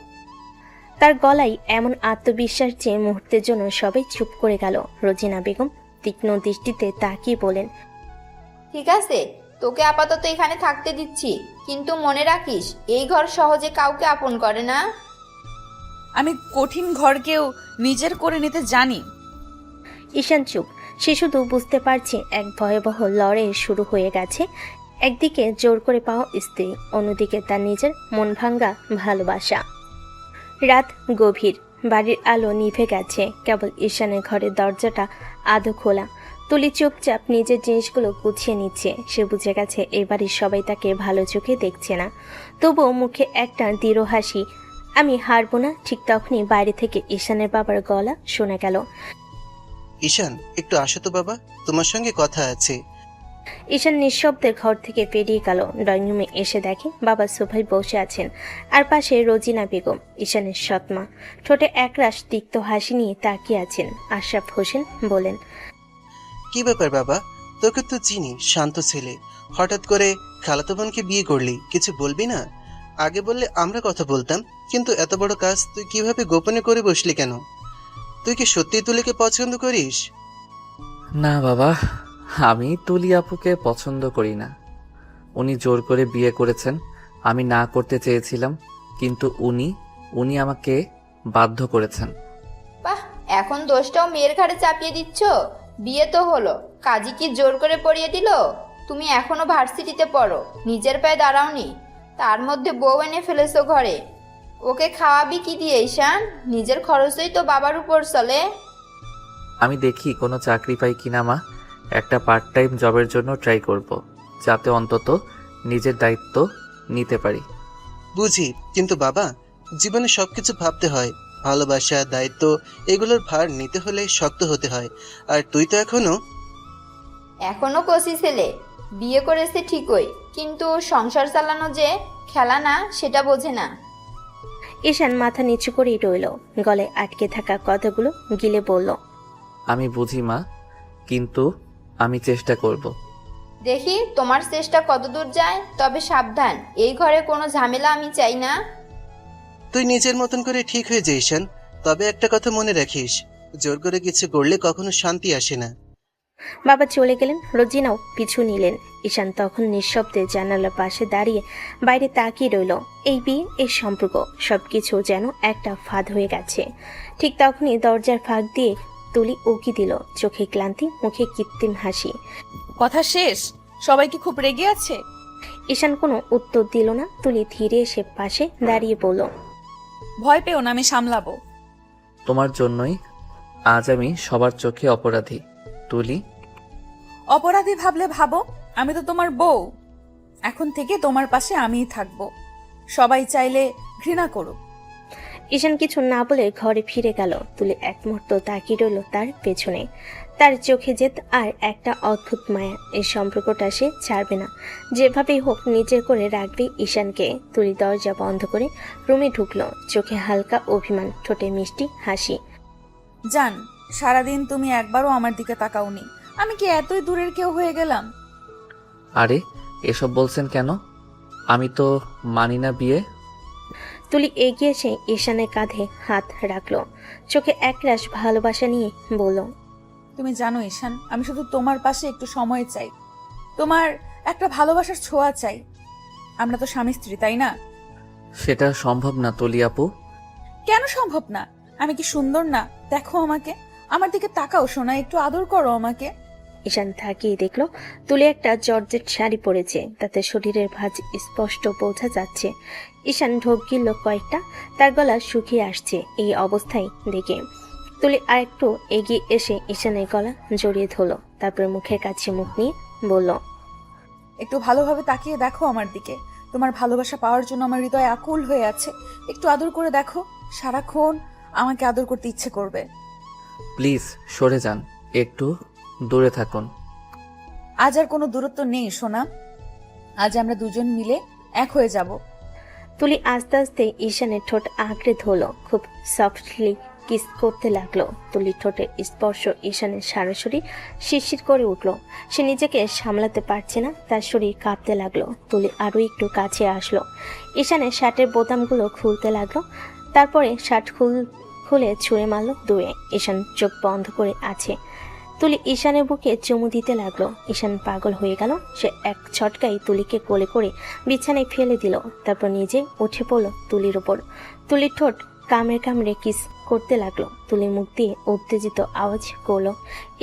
তার গলায় এমন আত্মবিশ্বাস যে মুহূর্তের জন্য সবাই চুপ করে গেল। রোজিনা বেগম তীক্ষ্ণ দৃষ্টিতে তাকিয়ে বলেন, ঠিক আছে, তোকে আপাতত এখানে থাকতে দিচ্ছি, কিন্তু মনে রাখিস এই ঘর সহজে কাউকে আপন করে না। আমি কঠিন ঘরকেও নিজের করে নিতে জানি। ঈশান চুপ। সে শুধু বুঝতে পারছে এক ভয়াবহ লড়াই শুরু হয়ে গেছে। একদিকে জোর করে পাওয়া স্ত্রী, অন্যদিকে তার নিজের মন ভাঙ্গা ভালোবাসা। রাত গভীর, বাড়ির আলো নিভে গেছে, কেবল ঈশানের ঘরের দরজাটা আধো খোলা। তুলি চুপচাপ নিজের জিনিসগুলো গুছিয়ে নিচ্ছে। সে বুঝে গেছে এই বাড়ির সবাই তাকে ভালো চোখে দেখছে না, তবুও মুখে একটা দৃঢ় হাসি। আমি হারবো না। ঠিক তখনই বাইরে থেকে ঈশানের বাবার গলা শোনা গেল, ঈশান, একটু আসো তো বাবা, তোমার সঙ্গে কথা আছে। ঈশান নিঃশব্দে ঘর থেকে বেরিয়ে গেল। ড্রয়িং রুমে এসে দেখে বাবা সোফায় বসে আছেন, আর পাশে রোজিনা বেগম, ঈশানের সৎমা। ঠোঁটে একরাশ তিক্ত হাসি নিয়ে তাকিয়ে আছেন। আশরাফ হোসেন বলেন, কি ব্যাপার বাবা? তোকে তো চিনি, শান্ত ছেলে, হঠাৎ করে খালাতো বোনকে বিয়ে করলি, কিছু বলবি না? আগে বললে আমরা কথা বলতাম, কিন্তু এত বড় কাজ তুই কিভাবে গোপনে করে বসলি কেন? তুই কি সত্যি তুলিকে পছন্দ করিস? না বাবা, আমি তুলি আপুকে পছন্দ করি না। উনি জোর করে বিয়ে করেছেন, আমি না করতে চেয়েছিলাম, কিন্তু উনি আমাকে বাধ্য করেছেন। বাহ, এখন দোষটাও মেয়ের ঘাড়ে চাপিয়ে দিচ্ছ। বিয়ে তো হলো, কাজী কি জোর করে পড়িয়ে দিল? তুমি এখনো ভার্সিটিতে পড়ো, নিজের পায়ে দাঁড়াওনি, তার মধ্যে বউ এনে ফেলেছো ঘরে। ওকে খাওয়াবি কি দিয়ে ঈশান? নিজের খরচই তো বাবার উপর চলে। আমি দেখি কোনো চাকরি পাই কিনা মা, একটা পার্ট টাইম জবের জন্য ট্রাই করব, যাতে অন্তত নিজের দায়িত্ব নিতে পারি। বুঝি, কিন্তু বাবা, জীবনে সবকিছু ভাবতে হয়। ভালোবাসা, দায়িত্ব, এগুলোর ভার নিতে হলে শক্ত হতে হয়। আর তুই তো এখনো কচি ছেলে, বিয়ে করেছে ঠিকই, কিন্তু সংসার চালানো যে খেলা না সেটা বোঝে না। ঈশান মাথা নিচু করেই রইল, গলায় আটকে থাকা কথাগুলো গিলে বলল, আমি বুঝি মা, কিন্তু আমি চেষ্টা করব। দেখি তোমার চেষ্টা কতদূর যায়, তবে সাবধান, এই ঘরে কোনো ঝামেলা আমি চাই না। তুই নিজের মতন করে ঠিক হয়ে যা ঈশান, তবে একটা কথা মনে রাখিস, জোর করে কিছু করলে কখনো শান্তি আসে না। বাবা চলে গেলেন, রোজিনাও পিছু নিলেন। ঈশান তখন নিঃশব্দে জানালার পাশে দাঁড়িয়ে বাইরে তাকিয়ে রইল। এই বিয়ে, এই সম্পর্ক, সবকিছু যেন একটা ফাঁদ হয়ে গেছে। ঠিক তখনই দরজার ফাঁক দিয়ে তুলি উকি দিল, চোখে ক্লান্তি, মুখে কৃত্রিম হাসি। কথা শেষ? সবাই কি খুব রেগে আছে? ঈশান কোনো উত্তর দিল না। তুলি ধীরে এসে পাশে দাঁড়িয়ে বলল, ভয় পেও না, আমি সামলাবো। তোমার জন্যই আজ আমি সবার চোখে অপরাধী তুলি। অপরাধী ভাবলে ভাবো, আমি তো তোমার বউ। এখন থেকে তোমার পাশে আমিই থাকবো, সবাই চাইলে ঘৃণা করুক। ঈশান কিছু না বলে ঘরে ফিরে গেল। তুলি এক মুহূর্ত তাকিয়ে রইল তার পেছনে। তার চোখে জেদ আর একটা অদ্ভুত মায়া। এই সম্পর্কটা সে ছাড়বে না, যেভাবেই হোক নিজের করে রাখবে ঈশানকে। তুলি দরজা বন্ধ করে রুমে ঢুকলো, চোখে হালকা অভিমান, ঠোঁটে মিষ্টি হাসি। জান, সারাদিন তুমি একবারও আমার দিকে তাকাওনি। আমি কি এতই দূরের কেউ হয়ে গেলাম? আরে এসব বলছেন কেন? আমি তো মানি না বিয়ে। তুলি এগিয়ে এসে ঈশানের কাঁধে হাত রাখলো, চোখে একরাশ ভালোবাসা নিয়ে বলল, তুমি জানো ঈশান, আমি শুধু তোমার পাশে একটু সময় চাই, তোমার একটা ভালোবাসার ছোঁয়া চাই। আমরা তো স্বামী স্ত্রী, তাই না? সেটা সম্ভব না তুলি আপু। কেন সম্ভব না? আমি কি সুন্দর না? দেখো আমাকে, আমার দিকে তাকাও সোনা, একটু আদর করো আমাকে। ঈশান তাকিয়ে দেখলো তুলি একটা জর্জেট শাড়ি পরেছে, তাতে শরীরের ভাঁজ স্পষ্ট বোঝা যাচ্ছে। ঈশান ঢোক গিলল কয়েকটা, তার গলা শুকিয়ে আসছে এই অবস্থায় দেখে। তুলি আরেকটু এগিয়ে এসে ঈশানের গলা জড়িয়ে ধরলো, তারপর মুখের কাছে মুখ নিয়ে বলল, একটু ভালোভাবে তাকিয়ে দেখো আমার দিকে, তোমার ভালোবাসা পাওয়ার জন্য আমার হৃদয় আকুল হয়ে আছে। একটু আদর করে দেখো, সারাক্ষণ আমাকে আদর করতে ইচ্ছে করবে। প্লিজ সরে যান, একটু দূরে থাকুন। আজ আর কোনো দূরত্ব নেই সোনা, আজ আমরা দুজন মিলে এক হয়ে যাব। তুলি আস্তে আস্তে ঈশানের ঠোঁট আঁকড়ে ধরলো, খুব সফটলি কিস করতে লাগলো। তুলির ঠোঁটের স্পর্শ ঈশানের সারা শরীর শিরশির করে উঠলো। সে নিজেকে সামলাতে পারছে না, তার শরীর কাঁপতে লাগলো। তুলি আরো একটু কাছে আসলো, ঈশানের শার্টের বোতামগুলো খুলতে লাগলো, তারপরে শার্ট খুলে ছুঁড়ে মারলো দূরে। ঈশান চোখ বন্ধ করে আছে। তুলি ঈশানের বুকে চুমু দিতে লাগলো। ঈশান পাগল হয়ে গেল। সে এক ছটকায় তুলিকে কোলে করে বিছানায় ফেলে দিল, তারপর নিজে উঠে পড়ল তুলির ওপর। তুলির ঠোঁট কামড়ে কামড়ে কিস করতে লাগলো। তুলি মুখ দিয়ে উত্তেজিত আওয়াজ করলো।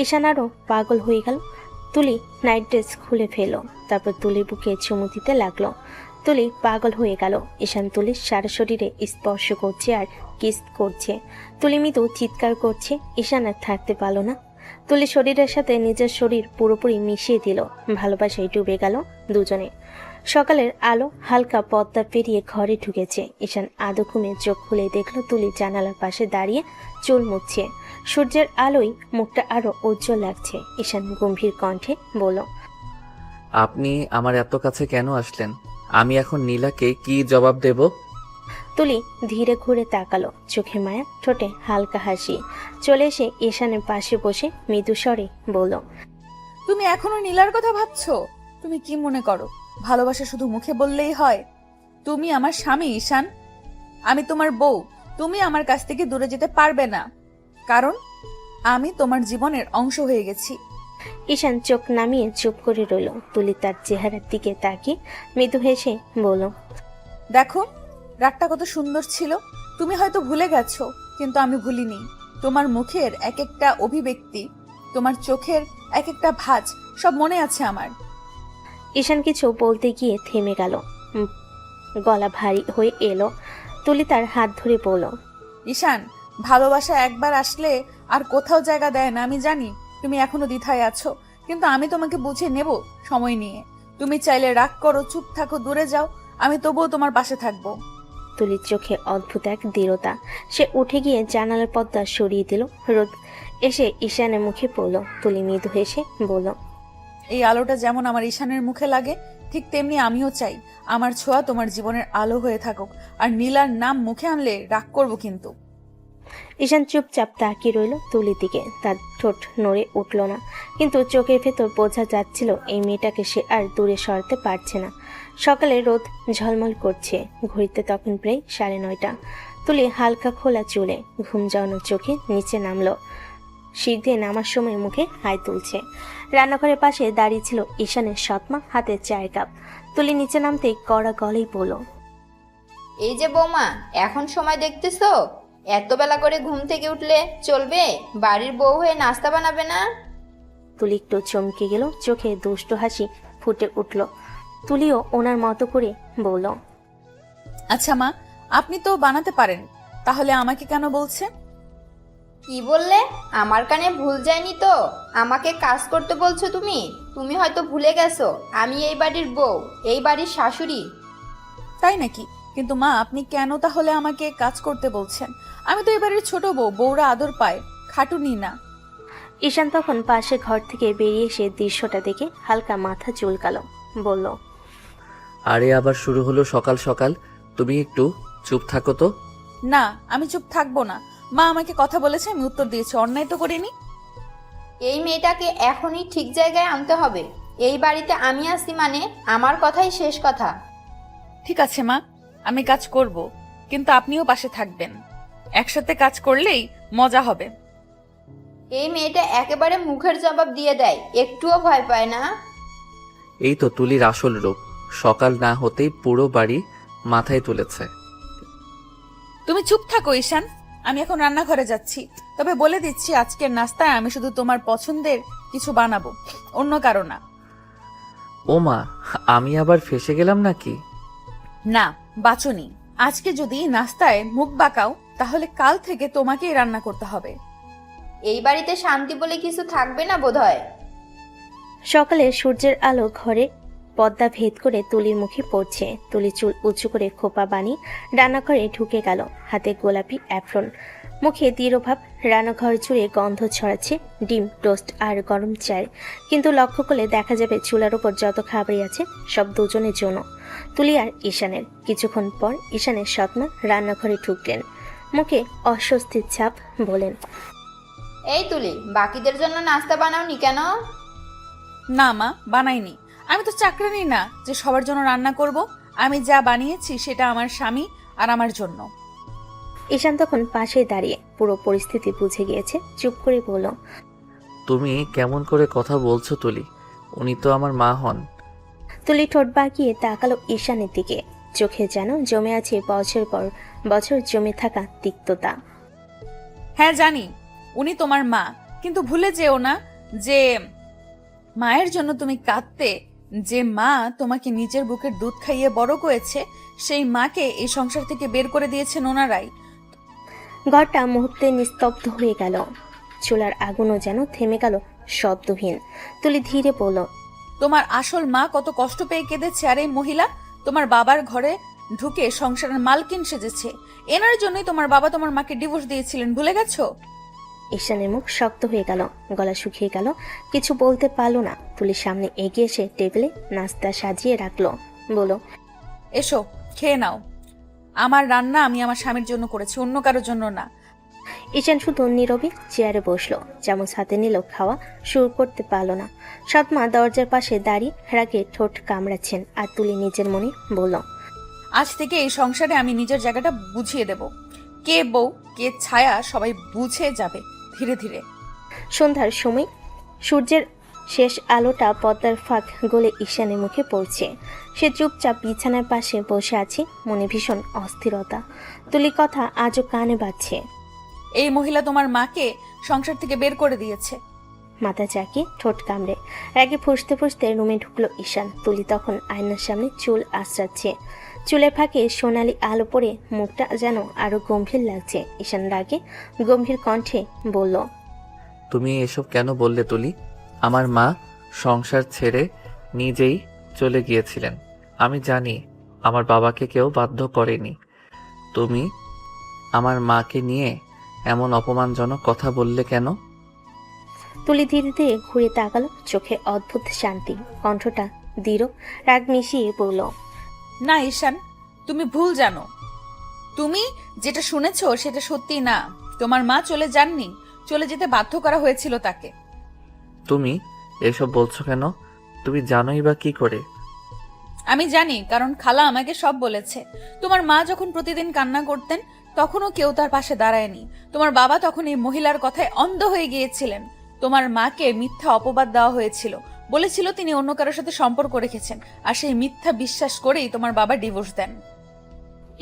ঈশান আরও পাগল হয়ে গেল। তুলি নাইট ড্রেস খুলে ফেললো, তারপর তুলির বুকে চুমু দিতে লাগলো। তুলি পাগল হয়ে গেল। ঈশান তুলির সারা শরীরে স্পর্শ করছে আর কিস করছে। তুলি মৃদু চিৎকার করছে। ঈশান আর থাকতে পারল না। তুলি শরীরের সাথে নিজের শরীর পুরোপুরি মিশিয়ে দিল। ভালোবাসায় ডুবে গেল দুজনে। সকালের আলো হালকা পর্দা পেরিয়ে ঘরে ঢুকেছে। ঈশান আদো ঘুমে চোখ খুলে দেখলো তুলি জানালার পাশে দাঁড়িয়ে চুল মুছছে। সূর্যের আলোয় মুখটা আরো উজ্জ্বল লাগছে। ঈশান গম্ভীর কণ্ঠে বলল, আপনি আমার এত কাছে কেন আসলেন? আমি এখন নীলাকে কি জবাব দেব? তুলি ধীরে ঘুরে তাকালো, চোখে মায়া, ঠোঁটে হালকা হাসি। চলে এসে ঈশানের পাশে বসে মৃদু স্বরে বলল, তুমি এখনো নীলার কথা ভাবছো? তুমি কি মনে করো ভালোবাসা শুধু মুখে বললেই হয়? তুমি আমার স্বামী ঈশান, আমি তোমার বউ। তুমি আমার কাছ থেকে দূরে যেতে পারবে না, কারণ আমি তোমার জীবনের অংশ হয়ে গেছি। ঈশান চোখ নামিয়ে চুপ করে রইল। তুলি তার চেহারার দিকে তাকিয়ে মৃদু হেসে বলল, দেখো রাতটা কত সুন্দর ছিল। তুমি হয়তো ভুলে গেছো, কিন্তু আমি ভুলিনি। তোমার মুখের এক একটা অভিব্যক্তি, তোমার চোখের এক একটা ভাঁজ, সব মনে আছে আমার। ঈশান কিছু বলতে গিয়ে থেমে গেল, গলা ভারী হয়ে এলো। তুলি তার হাত ধরে বলল, ঈশান, ভালোবাসা একবার আসলে আর কোথাও জায়গা দেয় না। আমি জানি তুমি এখনো দ্বিধায় আছো, কিন্তু আমি তোমাকে বুঝে নেব সময় নিয়ে। তুমি চাইলে রাগ করো, চুপ থাকো, দূরে যাও, আমি তবুও তোমার পাশে থাকবো। তুলির চোখে অদ্ভুত এক দৃঢ়তা। সে উঠে গিয়ে জানালার পর্দা সরিয়ে দিল। রোদ এসে ঈশানের মুখে পড়ল। তুলি মৃদু হেসে বলল, এই আলোটা যেমন আমার ঈশানের মুখে লাগে, ঠিক তেমনি আমিও চাই আমার ছোঁয়া তোমার জীবনের আলো হয়ে থাকুক। আর নীলার নাম মুখে আনলে রাগ করব কিন্তু। ঈশান চুপচাপ তাকিয়ে রইল তুলির দিকে। তার ঠোঁট নড়ে উঠল না, কিন্তু চোখের ভেতর বোঝা যাচ্ছিল এই মেয়েটাকে সে আর দূরে সরাতে পারছে না। সকালে রোদ ঝলমল করছে, ঘড়িতে তখন প্রায় 9:30। তুলি হালকা খোলা চুলে, ঘুম যাওয়ানো চোখে নিচে নামলো। সিঁড়ি দিয়ে নামার সময় মুখে হাই তুলছে। রান্নাঘরের পাশে দাঁড়িয়ে ছিল ঈশানের সৎমা, হাতে চায়ের কাপ। তুলি নিচে নামতেই কড়া গলেই বলল, এই যে বৌমা, এখন সময় দেখতেছো? এত বেলা করে ঘুম থেকে উঠলে চলবে? বাড়ির বউ হয়ে নাস্তা বানাবে না? তুলি একটু চমকে গেল, চোখে দুষ্ট হাসি ফুটে উঠল। তুলিও ওনার মতো করে বলল, আচ্ছা মা, আপনি তো বানাতে পারেন, তাহলে আমাকে কেন বলছে? কি বললে? আমার কানে ভুল যায়নি তো? আমাকে কাজ করতে বলছো তুমি? তুমি হয়তো ভুলে গেছো আমি এই বাড়ির বউ, এই বাড়ির শাশুড়ি। তাই নাকি? কিন্তু মা, আপনি কেন তাহলে আমাকে কাজ করতে বলছেন? আমি তো এবারের ছোট বউ, বউরা আদর পায়, খাটুনি না। ঈশান তখন পাশে ঘর থেকে বেরিয়ে এসে দৃশ্যটা দেখে হালকা মাথা চুলকালো, বলল, আরে আবার শুরু হলো সকাল সকাল। তুমি একটু চুপ থাকো তো। না, আমি চুপ থাকবো না। মা আমাকে কথা বলেছে, আমি উত্তর দিয়েছি, অন্যায় তো করিনি। এই মেয়েটাকে এখনই ঠিক জায়গায় আনতে হবে। এই বাড়িতে আমি আসি মানে আমার কথাই শেষ কথা। ঠিক আছে মা, আমি কাজ করব, কিন্তু আপনিও পাশে থাকবেন। একসাথে কাজ করলেই মজা হবে। এই মেয়েটা একেবারে মুখের জবাব দিয়ে দেয়, একটুও ভয় পায় না। এই তো তুলির আসল রূপ, সকাল না হতেই পুরো বাড়ি মাথায় তুলেছে। তুমি চুপ থাকো ঈশান, আমি এখন রান্নাঘরে যাচ্ছি। তবে বলে দিচ্ছি, আজকের নাস্তায় আমি শুধু তোমার পছন্দের কিছু বানাবো, অন্য কারো না। ও মা, আমি আবার ফেঁসে গেলাম নাকি? না, বাঁচনি। আজকে যদি নাস্তায় মুখ বাঁকাও, তাহলে কাল থেকে তোমাকেই রান্না করতে হবে। এই বাড়িতে শান্তি বলে কিছু থাকবে না বোধহয়। সকালে সূর্যের আলো ঘরে পর্দা ভেদ করে তুলির মুখে পড়ছে। তুলি চুল উঁচু করে খোপা বানিয়ে রান্নাঘরে ঢুকে গেল, হাতে গোলাপি অ্যাপ্রন, মুখে দৃঢ়ভাব। রান্নাঘর জুড়ে গন্ধ ছড়াচ্ছে ডিম, টোস্ট আর গরম চায়ের। কিন্তু লক্ষ্য করলে দেখা যাবে চুলার উপর যত খাবারই আছে সব দুজনের জন্য, তুলি আর ঈশানের। কিছুক্ষণ পর ঈশানের সৎমা রান্নাঘরে ঢুকলেন, মুখে অস্বস্তির ছাপ, বলেন, এই তুলি, বাকিদের জন্য নাস্তা বানাওনি কেন? না মা, বানাইনি। আমি তো চাকরানি না যে সবার জন্য রান্না করব। আমি যা বানিয়েছি সেটা আমার স্বামী আর আমার জন্য। ঈশান তখন পাশে দাঁড়িয়ে পুরো পরিস্থিতি বুঝে গিয়েছে, চুপ করে বলল, তুমি কেমন করে কথা বলছো তুলি? উনি তো আমার মা হন। তুলি ঠোঁট বাঁকিয়ে তাকালো ঈশানের দিকে, চোখে যেন জমে আছে বছর পর বছর জমে থাকা তিক্ততা। হ্যাঁ জানি, উনি তোমার মা, কিন্তু ভুলে যেও না যে মায়ের জন্য তুমি কাঁদতে। যে মা তোমাকে নিজের বুকের দুধ খাইয়ে বড় করেছে, সেই মাকে এই সংসার থেকে বের করে দিয়েছেন ওনারাই। ঘরটা মুহূর্তে নিস্তব্ধ হয়ে গেল, চুলার আগুনও যেন থেমে গেল শব্দহীন। তুলি ধীরে বলল, তোমার আসল মা কত কষ্ট পেয়ে কেঁদেছে, আর এই মহিলা তোমার বাবার ঘরে ঢুকে সংসারের মালকিন সেজেছে। এনার জন্যই তোমার বাবা তোমার মাকে ডিভোর্স দিয়েছিলেন, ভুলে গেছো? ঈশানের মুখ শক্ত হয়ে গেল, গলা শুকিয়ে গেল, কিছু বলতে পারলো না। তুলির সামনে এগিয়ে এসে টেবিলে নাস্তা সাজিয়ে রাখলো, বলল, এসো খেয়ে নাও। আমার রান্না আমি আমার স্বামীর জন্য করেছি, অন্য কারোর জন্য না। ঈশান শুধু নীরবে চেয়ারে বসলো, চামচ হাতে নিল, খাওয়া শুরু করতে পারলো না। সৎমা দরজার পাশে দাঁড়িয়ে রাগে ঠোঁট কামড়াচ্ছেন, আর তুলি নিজের মনে বলল, আজ থেকে এই সংসারে আমি নিজের জায়গাটা বুঝিয়ে দেব। কে বউ কে ছায়া সবাই বুঝে যাবে ধীরে ধীরে। সন্ধ্যার সময় সূর্যের শেষ আলোটা পদ্মার ফাঁক গলে ঈশানের মুখে পড়ছে। সে চুপচাপ বিছানার পাশে বসে আছে, মনে ভীষণ অস্থিরতা। তুলি কথা আজও কানে বাজছে, এই মহিলা তোমার মাকে সংসার থেকে বের করে দিয়েছে। মাথা চাকি ঠোঁট কামড়ে রাগে ফুসতে ফুসতে রুমে ঢুকলো ঈশান। তুলি তখন আয়নার সামনে চুল আঁচড়াচ্ছে, চুলের ফাঁকে সোনালি আলো পড়ে মুখটা যেন আরো গম্ভীর লাগছে। ঈশান রাগে গম্ভীর কণ্ঠে বলল, তুমি এসব কেন বললে তুলি? আমার মা সংসার ছেড়ে নিজেই চলে গিয়েছিলেন। আমি জানি আমার বাবাকে কেউ বাধ্য করেনি। তুমি আমার মাকে নিয়ে এমন অপমানজনক কথা বললে কেন? তুলি ধীরে ধীরে ঘুরে তাকালো, চোখে অদ্ভুত শান্তি, কণ্ঠটা দৃঢ়, রাগ মিশিয়ে বলল, না ঈশান, তুমি ভুল জানো। তুমি যেটা শুনেছো সেটা সত্যি না। তোমার মা চলে যাননি, চলে যেতে বাধ্য করা হয়েছিল তাকে। তুমি এসব বলছো কেন? তুমি জানোই বা কি করে? আমি জানি, কারণ খালা আমাকে সব বলেছে। তোমার মা যখন প্রতিদিন কান্না করতেন তখনও কেউ তার পাশে দাঁড়ায়নি। তোমার বাবা তখন এই মহিলার কথায় অন্ধ হয়ে গিয়েছিলেন। তোমার মাকে মিথ্যা অপবাদ দেওয়া হয়েছিল, বলেছিল তিনি অন্য কারোর সাথে সম্পর্ক রেখেছেন, আর সেই মিথ্যা বিশ্বাস করেই তোমার বাবা ডিভোর্স দেন।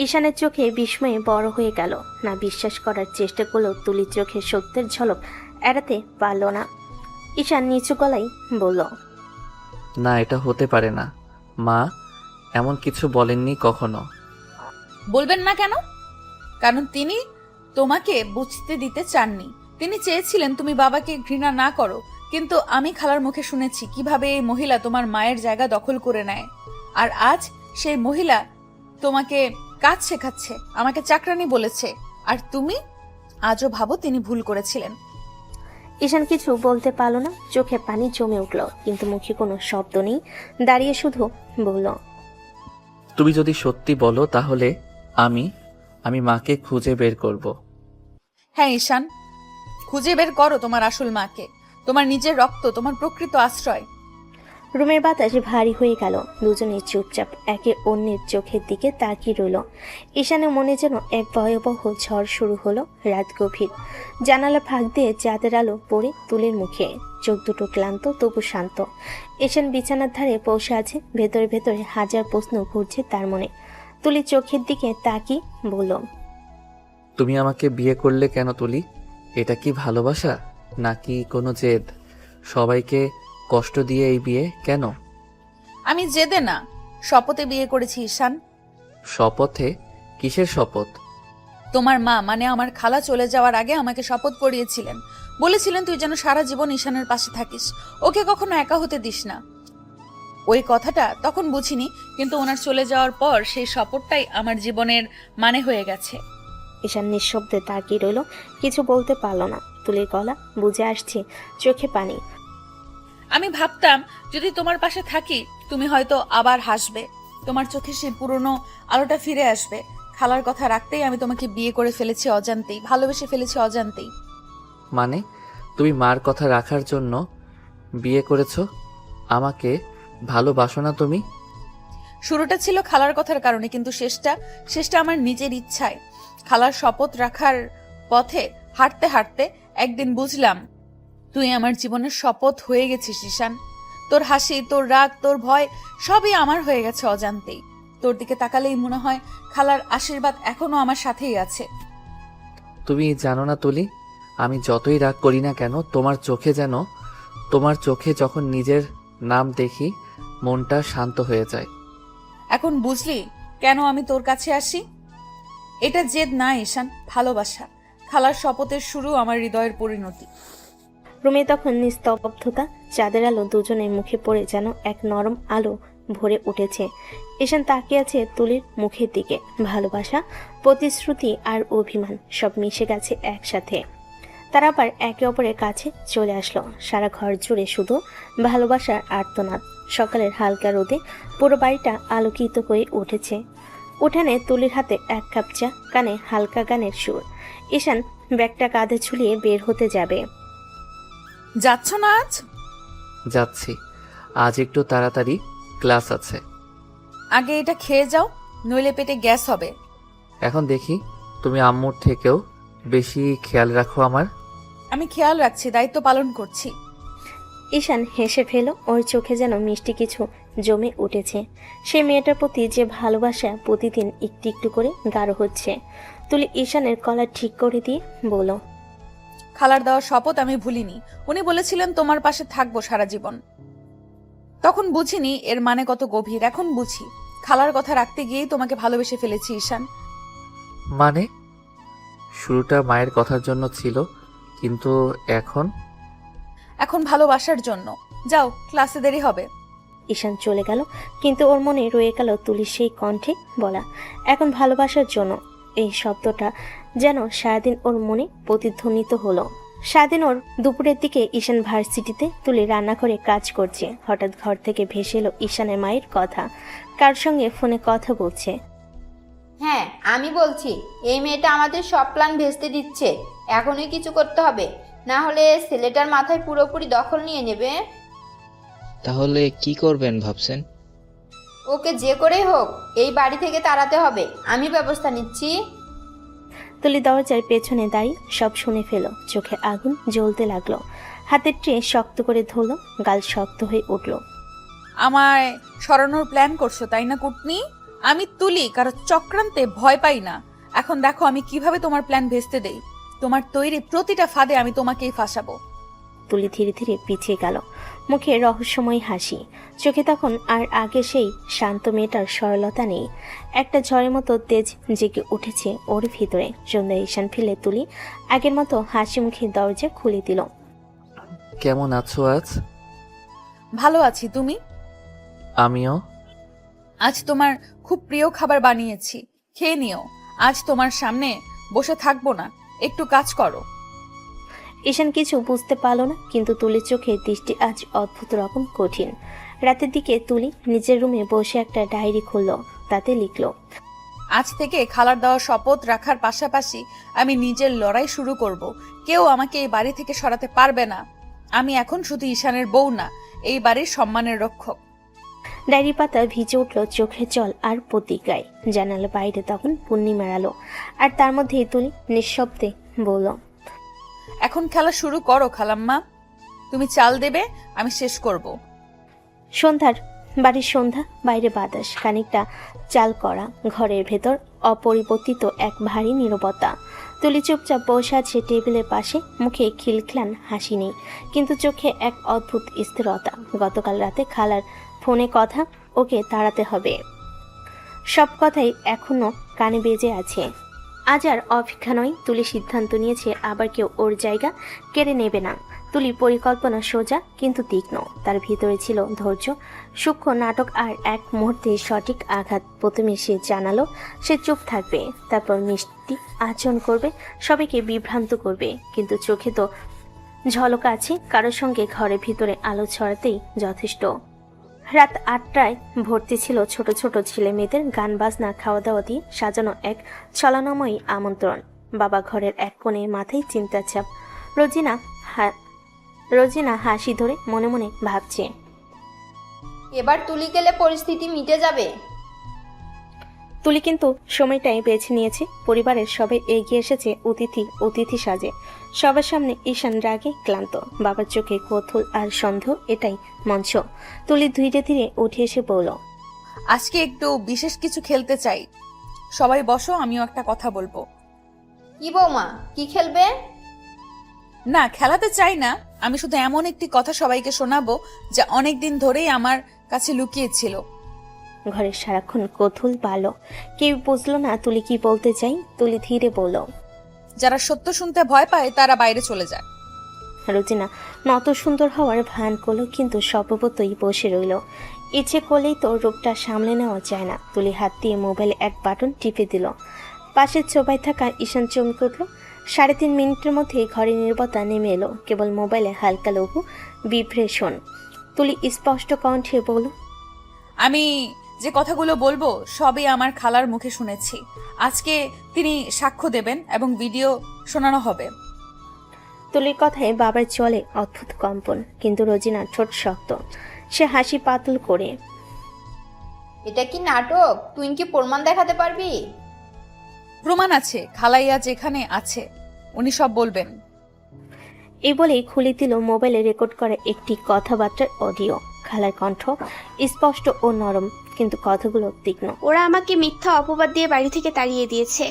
ঈশানের চোখে বিস্ময়ে বড় হয়ে গেল। না বিশ্বাস করার চেষ্টা করলেও তুলির চোখে সত্যের ঝলক এড়াতে পারল না। ঈশান নিচু গলায় বলল, না, এটা হতে পারে না। মা এমন কিছু বলেননি কখনো। বলবেন না কেন? কারণ তিনি তোমাকে বুঝতে দিতে চাননি। তিনি চেয়েছিলেন তুমি বাবাকে ঘৃণা না করো, কিন্তু আমি খালার মুখে শুনেছি কিভাবে এই মহিলা তোমার মায়ের জায়গা দখল করে নেয়। আর আজ সেই মহিলা তোমাকে কাজ শেখাচ্ছে, আমাকে চাকরানি বলেছে, আর তুমি আজও ভাবো তিনি ভুল করেছিলেন। ঈশান কিছু বলতে পারল না, চোখে পানি জমে উঠল, কিন্তু মুখে কোনো শব্দ নেই। দাঁড়িয়ে শুধু বলল, তুমি যদি সত্যি বলো তাহলে আমি মাকে খুঁজে বের করব। হ্যাঁ ঈশান, খুঁজে বের করো তোমার আসল মাকে, তোমার নিজের রক্ত, তোমার প্রকৃত আশ্রয়। রুমের বাতাস ভারী হয়ে গেল। দুজনে চুপচাপ একে অন্যের চোখের দিকে তাকিয়ে রইল। ঈশানের মনে যেন এক ভয়াবহ ঝড় শুরু হলো। রাত গভীর, জানালা ফাঁক দিয়ে চাঁদের আলো পড়ে তুলির মুখে, চোখ দুটো ক্লান্ত তবু শান্ত। ঈশান বিছানার ধারে বসে আছে, ভেতরে ভেতরে হাজার প্রশ্ন ঘুরছে তার মনে। তুলি চোখের দিকে তাকিয়ে বলল, তুমি আমাকে বিয়ে করলে কেন তুলি? এটা কি ভালোবাসা নাকি কোনো জেদ? সবাইকে কষ্ট দিয়ে এই বিয়ে কেন? আমি জেদে না, শপথে বিয়ে করেছি ঈশান। শপথে? কিসের শপথ? তোমার মা মানে আমার খালা চলে যাওয়ার আগে আমাকে শপথ করিয়েছিলেন, বলেছিলেন তুই যেন সারা জীবন ঈশানের পাশে থাকিস, ওকে কখনো একা হতে দিস না। ওই কথাটা তখন বুঝিনি, কিন্তু ওনার চলে যাওয়ার পর সেই শপথটাই আমার জীবনের মানে হয়ে গেছে। ঈশান নিঃশব্দে তাকিয়ে রইল, কিছু বলতে পারল না। তুলির গলা বুঝে আসছে, চোখে পানি। আমি ভাবতাম যদি তোমার পাশে থাকি তুমি হয়তো আবার হাসবে, তোমার চোখে সেই পুরনো আলোটা ফিরে আসবে। খালার কথা রাখতেই আমি তোমাকে বিয়ে করে ফেলেছি অজান্তেই, ভালোবেসে ফেলেছি অজান্তেই। মানে তুমি মার কথা রাখার জন্য বিয়ে করেছো? আমাকে ভালোবাসো না তুমি? শুরুটা ছিল খালার কথার কারণে, কিন্তু শেষটা আমার নিজের ইচ্ছায়। খালার শপথ রাখার পথে হাঁটতে হাঁটতে একদিন বুঝলাম তুই আমার জীবনের শপথ হয়ে গেছিস ঈশান। তোর হাসি, তোর রাগ, তোর ভয় সবই আমার হয়ে গেছে অজান্তেই। তোর দিকে তাকালেই মনে হয় খালার আশীর্বাদ এখনো আমার সাথেই আছে। তুমি জানো না তুলি, আমি যতই রাগ করি না কেন তোমার চোখে যখন নিজের নাম দেখি মনটা শান্ত হয়ে যায়। এখন বুঝলি কেন আমি তোর কাছে আসি? এটা জেদ না ঈশান, ভালোবাসা। খালার শপথের শুরু আমার হৃদয়ের পরিণতি। রুমে তখন নিস্তব্ধতা, চাঁদের আলো দুজনের মুখে পড়ে যেন এক নরম আলো ভরে উঠেছে। ঈশান তাকিয়ে আছে তুলির মুখের দিকে। ভালোবাসা, প্রতিশ্রুতি আর অভিমান সব মিশে গেছে একসাথে। তারা আবার একে অপরের কাছে চলে আসলো। সারা ঘর জুড়ে শুধু ভালোবাসার আর্তনাদ। সকালের হালকা রোদে পুরো বাড়িটা আলোকিত হয়ে উঠেছে। উঠানে তুলির হাতে এক কাপ চা, কানে হালকা গানের সুর। ঈশান ব্যাগটা কাঁধে ঝুলিয়ে বের হতে যাবে। যাচ্ছ না আজ? যাচ্ছি, আজ একটু তাড়াতাড়ি ক্লাস আছে। আগে এটা খেয়ে যাও, নইলে পেটে গ্যাস হবে। এখন দেখি তুমি আম্মুর থেকেও বেশি খেয়াল রাখো আমার। আমি খেয়াল রাখছি, দায়িত্ব পালন করছি। ঈশান হেসে ফেল, ওর চোখে যেন মিষ্টি কিছু জমে উঠেছে। সে মেয়েটার প্রতি যে ভালোবাসা প্রতিদিন একটু একটু করে গাঢ় হচ্ছে। তুলি ঈশানের কলা ঠিক করে দিয়ে বলল, খালার দেওয়া শপথ আমি ভুলিনি। উনি বলেছিলেন তোমার পাশে থাকবো সারা জীবন। তখন বুঝিনি এর মানে কত গভীর, এখন বুঝি। খালার কথা রাখতে গিয়েই তোমাকে ভালোবেসে ফেলেছি ঈশান। মানে শুরুটা মায়ের কথার জন্য ছিল, কিন্তু এখন ভালোবাসার জন্য। যাও, ক্লাসে দেরি হবে। ঈশান চলে গেল, কিন্তু ওর মনে রয়ে গেল তুলির সেই কণ্ঠে বলা এখন ভালোবাসার জন্য। এই শব্দটা যেন সারাদিন ওর মনে প্রতিধ্বনিত হলো। সারাদিন ওর দুপুরের দিকে ঈশান ভার্সিটিতে তুলি রান্নাঘরে কাজ করছে। হঠাৎ ঘর থেকে ভেসে এলো ঈশানের মায়ের কথা, কার সঙ্গে ফোনে কথা বলছে। হ্যাঁ আমি বলছি, এই মেয়েটা আমাদের সব প্ল্যান ভেস্তে দিচ্ছে। এখনই কিছু করতে হবে, না হলে ছেলেটার মাথায় পুরোপুরি দখল নিয়ে নেবে। তাহলে কি করবেন ভাবছেন? ওকে যে করেই হোক এই বাড়ি থেকে তাড়াতে হবে, আমি ব্যবস্থা নিচ্ছি। তুলি দরজার পেছনে দাঁড়িয়ে সব শুনে ফেল। চোখে আগুন জ্বলতে লাগলো, হাতের ট্রে শক্ত করে ধরল, গাল শক্ত হয়ে উঠল। আমায় সরানোর প্ল্যান করছো তাই না কুটনি? আমি তুলি কারো চক্রান্তে ভয় পাই না। এখন দেখো আমি কিভাবে তোমার প্ল্যান ভেস্তে দেই। তোমার তৈরি প্রতিটা ফাঁদে আমি তোমাকেই ফাঁসাবো। তুলি ধীরে ধীরে পিছিয়ে গেল, মুখে রহস্যময় হাসি, চোখে তখন আর আগে সেই শান্ত মেয়েটার সরলতা নেই। একটা ঝড়ের মতো তেজ জেগে উঠেছে ওর ভিতরে। সন্ধ্যা ঈশান ফেলে তুলি আগের মতো হাসি মুখে দরজা খুলে দিল। কেমন আছো আজ? ভালো আছি, তুমি? আমিও। আজ তোমার খুব প্রিয় খাবার বানিয়েছি, খেয়ে নিও। আজ তোমার সামনে বসে থাকবো না, একটু কাজ করো। ঈশান কিছু বুঝতে পারল না, কিন্তু তুলির চোখে দৃষ্টি আজ অদ্ভুত রকম কঠিন। রাতের দিকে তুলি নিজের রুমে বসে একটা ডায়েরি খুলল, তাতে লিখল, আজ থেকে খালার দেওয়া শপথ রাখার পাশাপাশি আমি নিজের লড়াই শুরু করব। কেউ আমাকে এই বাড়ি থেকে সরাতে পারবে না। আমি এখন শুধু ঈশানের বউ না, এই বাড়ির সম্মানের রক্ষক। ডায়েরি পাতা ভিজে উঠল চোখের জল আর প্রতিজ্ঞায়। জানালা বাইরে তখন পূর্ণিমার আলো, আর তার মধ্যেই তুলি নিঃশব্দে বলল, এখন খেলা শুরু করো খালাম্মা। তুমি চাল দেবে, আমি শেষ করব। বাড়ির সন্ধ্যা, বাইরে বাতাস খানিকটা চাল করা, ঘরের ভেতর অপরিবর্তিত এক ভারী নীরবতা। তুলি চুপচাপ বসে আছে টেবিলের পাশে, মুখে খিলখিলান হাসি নেই, কিন্তু চোখে এক অদ্ভুত স্থিরতা। গতকাল রাতে খালার ফোনে কথা, ওকে তাড়াতে হবে, সব কথাই এখনো কানে বেজে আছে। আজ আর অপেক্ষা নয়, তুলি সিদ্ধান্ত নিয়েছে আবার কেউ ওর জায়গা কেড়ে নেবে না। তুলি পরিকল্পনা সোজা কিন্তু তীক্ষ্ণ, তার ভিতরে ছিল ধৈর্য, সূক্ষ্ম নাটক আর এক মুহূর্তে সঠিক আঘাত। প্রথমে সে জানালো সে চুপ থাকবে, তারপর মিষ্টি আচরণ করবে, সবাইকে বিভ্রান্ত করবে, কিন্তু চোখে তো ঝলক আছে। কারোর সঙ্গে ঘরের ভিতরে আলো ছড়াতেই যথেষ্ট। রাত 8টায় ভর্তি ছিল ছোট ছোট ছেলে মেয়েদের গান বাজনা খাওয়া দাওয়া দিয়ে সাজানো এক ছলনাময়ী আমন্ত্রণ। বাবা ঘরের এক কোণে মাথায় চিন্তার ছাপ। রোজিনা হাসি ধরে মনে মনে ভাবছে, এবার তুলি গেলে পরিস্থিতি মিটে যাবে। তুলি কিন্তু সময়টাই বেছে নিয়েছে। পরিবারের সবাই এগিয়ে এসেছে অতিথি সাজে। সবার সামনে ঈশান রাগে ক্লান্ত, বাবার চোখে কৌতূহল আর সন্দেহ, এটাই মঞ্চ। তুলি ধীরে ধীরে উঠে এসে বলল, আজকে একটু বিশেষ কিছু খেলতে চাই, সবাই বসো, আমিও একটা কথা বলবো। কি বৌমা, কি খেলবে? না, খেলাতে চাই না, আমি শুধু এমন একটি কথা সবাইকে শোনাবো যা অনেকদিন ধরেই আমার কাছে লুকিয়ে ছিল। ঘরের সারাক্ষণ কৌতূহল বাড়ল, কেউ বুঝলো না তুলি কি বলতে চাই। তুলি ধীরে বলল, যারা সত্য শুনতে ভয় পায় তারা বাইরে চলে যায়। রোজিনা নত সুন্দর হওয়ার ভান করলো, কিন্তু স্বভাবতই বসে রইল। ইচ্ছে করলেই তো রূপটা সামলে নেওয়া যায় না। তুলি হাত দিয়ে মোবাইলে এক বাটন টিপে দিল। পাশের ছোপায় থাকা ঈশান চমকে উঠল। 3.5 মিনিটের মধ্যে ঘরে নীরবতা নেমে এলো, কেবল মোবাইলে হালকা লঘু ভিব্রেশন। তুলি স্পষ্ট কণ্ঠে বলল, আমি যে কথাগুলো বলবো সবই আমার খালার মুখে শুনেছি। আজকে তিনি সাক্ষ্য দেবেন এবং ভিডিও শোনানো হবে। তুলির কথায় বাবার চলে অদ্ভুত কম্পন, কিন্তু রোজিনার ঠোঁট শক্ত। সে হাসি পাতল করে, এটা কি নাটক? তুই কি প্রমাণ দেখাতে পারবি? প্রমাণ আছে, খালাইয়া যেখানে আছে উনি সব বলবেন। এই বলেই খুলে দিল মোবাইলে রেকর্ড করা একটি কথাবার্তার অডিও। খালার কণ্ঠ স্পষ্ট ও নরম, কিন্তু কথাগুলো তীক্ষ্ণ। ওরা আমাকে মিথ্যা অপবাদ দিয়ে বাড়ি থেকে তাড়িয়ে দিয়েছে।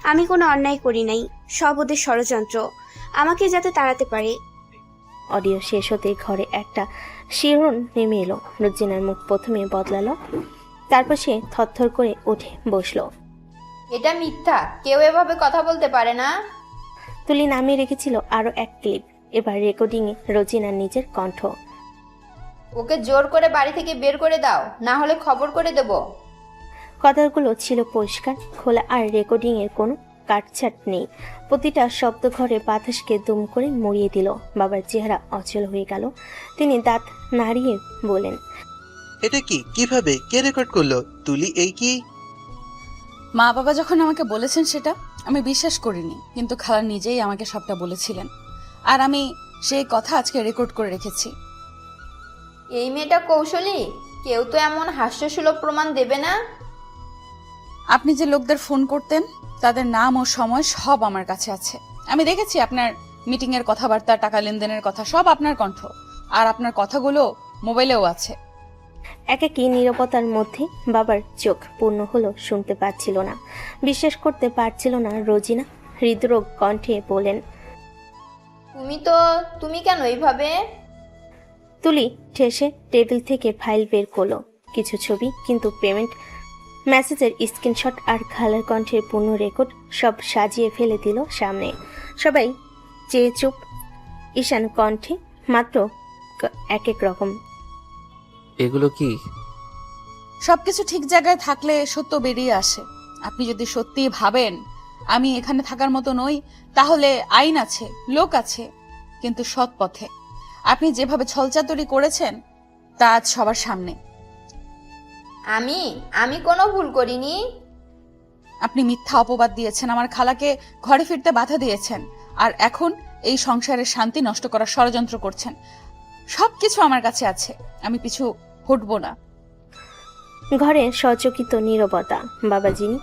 আমি কোনো অন্যায় করি নাই, সব ওদের ষড়যন্ত্র, আমাকে যাতে তাড়াতে পারে। অডিও শেষ হতে ঘরে একটা শিহরণ নেমে এলো। রোজিনার মুখ প্রথমে বদলালো, তারপর সে থরথর করে উঠে বসলো। এটা মিথ্যা, কেউ এভাবে কথা বলতে পারে না। তুলি নামিয়ে রেখেছিল আরো এক ক্লিপ, এবার রেকর্ডিংয়ে রোজিনার নিজের কণ্ঠ। ওকে জোর করে বাড়ি থেকে বের করে দাও, না হলে খবর করে দেব। কথাগুলো ছিল পরিষ্কার, খোলা আর রেকর্ডিংয়ের কোনো কাটছাট নেই। প্রতিটা শব্দ ঘরে বাতাসকে দুম করে মুড়িয়ে দিল। বাবার চেহারা অচল হয়ে গেল। তিনি দাঁত নাড়িয়ে বলেন, এটা কি? কিভাবে? কে রেকর্ড করলো? তুলি এই কি? মা বাবা যখন আমাকে বলেছেন সেটা আমি বিশ্বাস করিনি, কিন্তু খালা নিজেই আমাকে সবটা বলেছিলেন, আর আমি সেই কথা আজকে রেকর্ড করে রেখেছি। এই মেয়েটা কৌশলী, কেউ তো এমন হাস্যসুলভ প্রমাণ দেবে না। আপনি যে লোকদের ফোন করতেন তাদের নাম ও সময় সব আমার কাছে আছে। আমি দেখেছি আপনার মিটিং এর কথাবার্তা, টাকা লেনদেনের কথা সব আপনার কণ্ঠ, আর আপনার কথাগুলো মোবাইলেও আছে। একাকী নীরবতার মধ্যে বাবার চোখ পূর্ণ হলো, শুনতে পাচ্ছিল না, বিশ্বাস করতে পারছিল না। রোজিনা হৃদরোগ কণ্ঠে বলেন, তুমি কেন এইভাবে? তুলি ঠেসে টেবিল থেকে ফাইল বের করলো, কিছু ছবি, কিন্তু পেমেন্ট, মেসেজের স্ক্রিনশট আর খালার কণ্ঠের পূর্ণ রেকর্ড সব সাজিয়ে ফেলে দিল সামনে। সবাই চেয়ে চুপ। ঈশান কণ্ঠে মাত্র এক এক রকম। এগুলো কি? সবকিছু ঠিক জায়গায় থাকলে সত্য বেরিয়ে আসে। আপনি যদি সত্যি ভাবেন আমি এখানে থাকার মতো নই, তাহলে আইন আছে, লোক আছে, কিন্তু সৎ পথে। আপনি যেভাবে ছলচাতুরি করেছেন তা আজ সবার সামনে। আমি কোনো ভুল করিনি। আপনি মিথ্যা অপবাদ দিয়েছেন, আমার খালাকে ঘরে ফিরতে বাধা দিয়েছেন, আর এখন এই সংসারের শান্তি নষ্ট করার ষড়যন্ত্র করছেন। সবকিছু আমার কাছে আছে, আমি পিছু হটবো না। ঘরে সচকিত নীরবতা। বাবা যিনি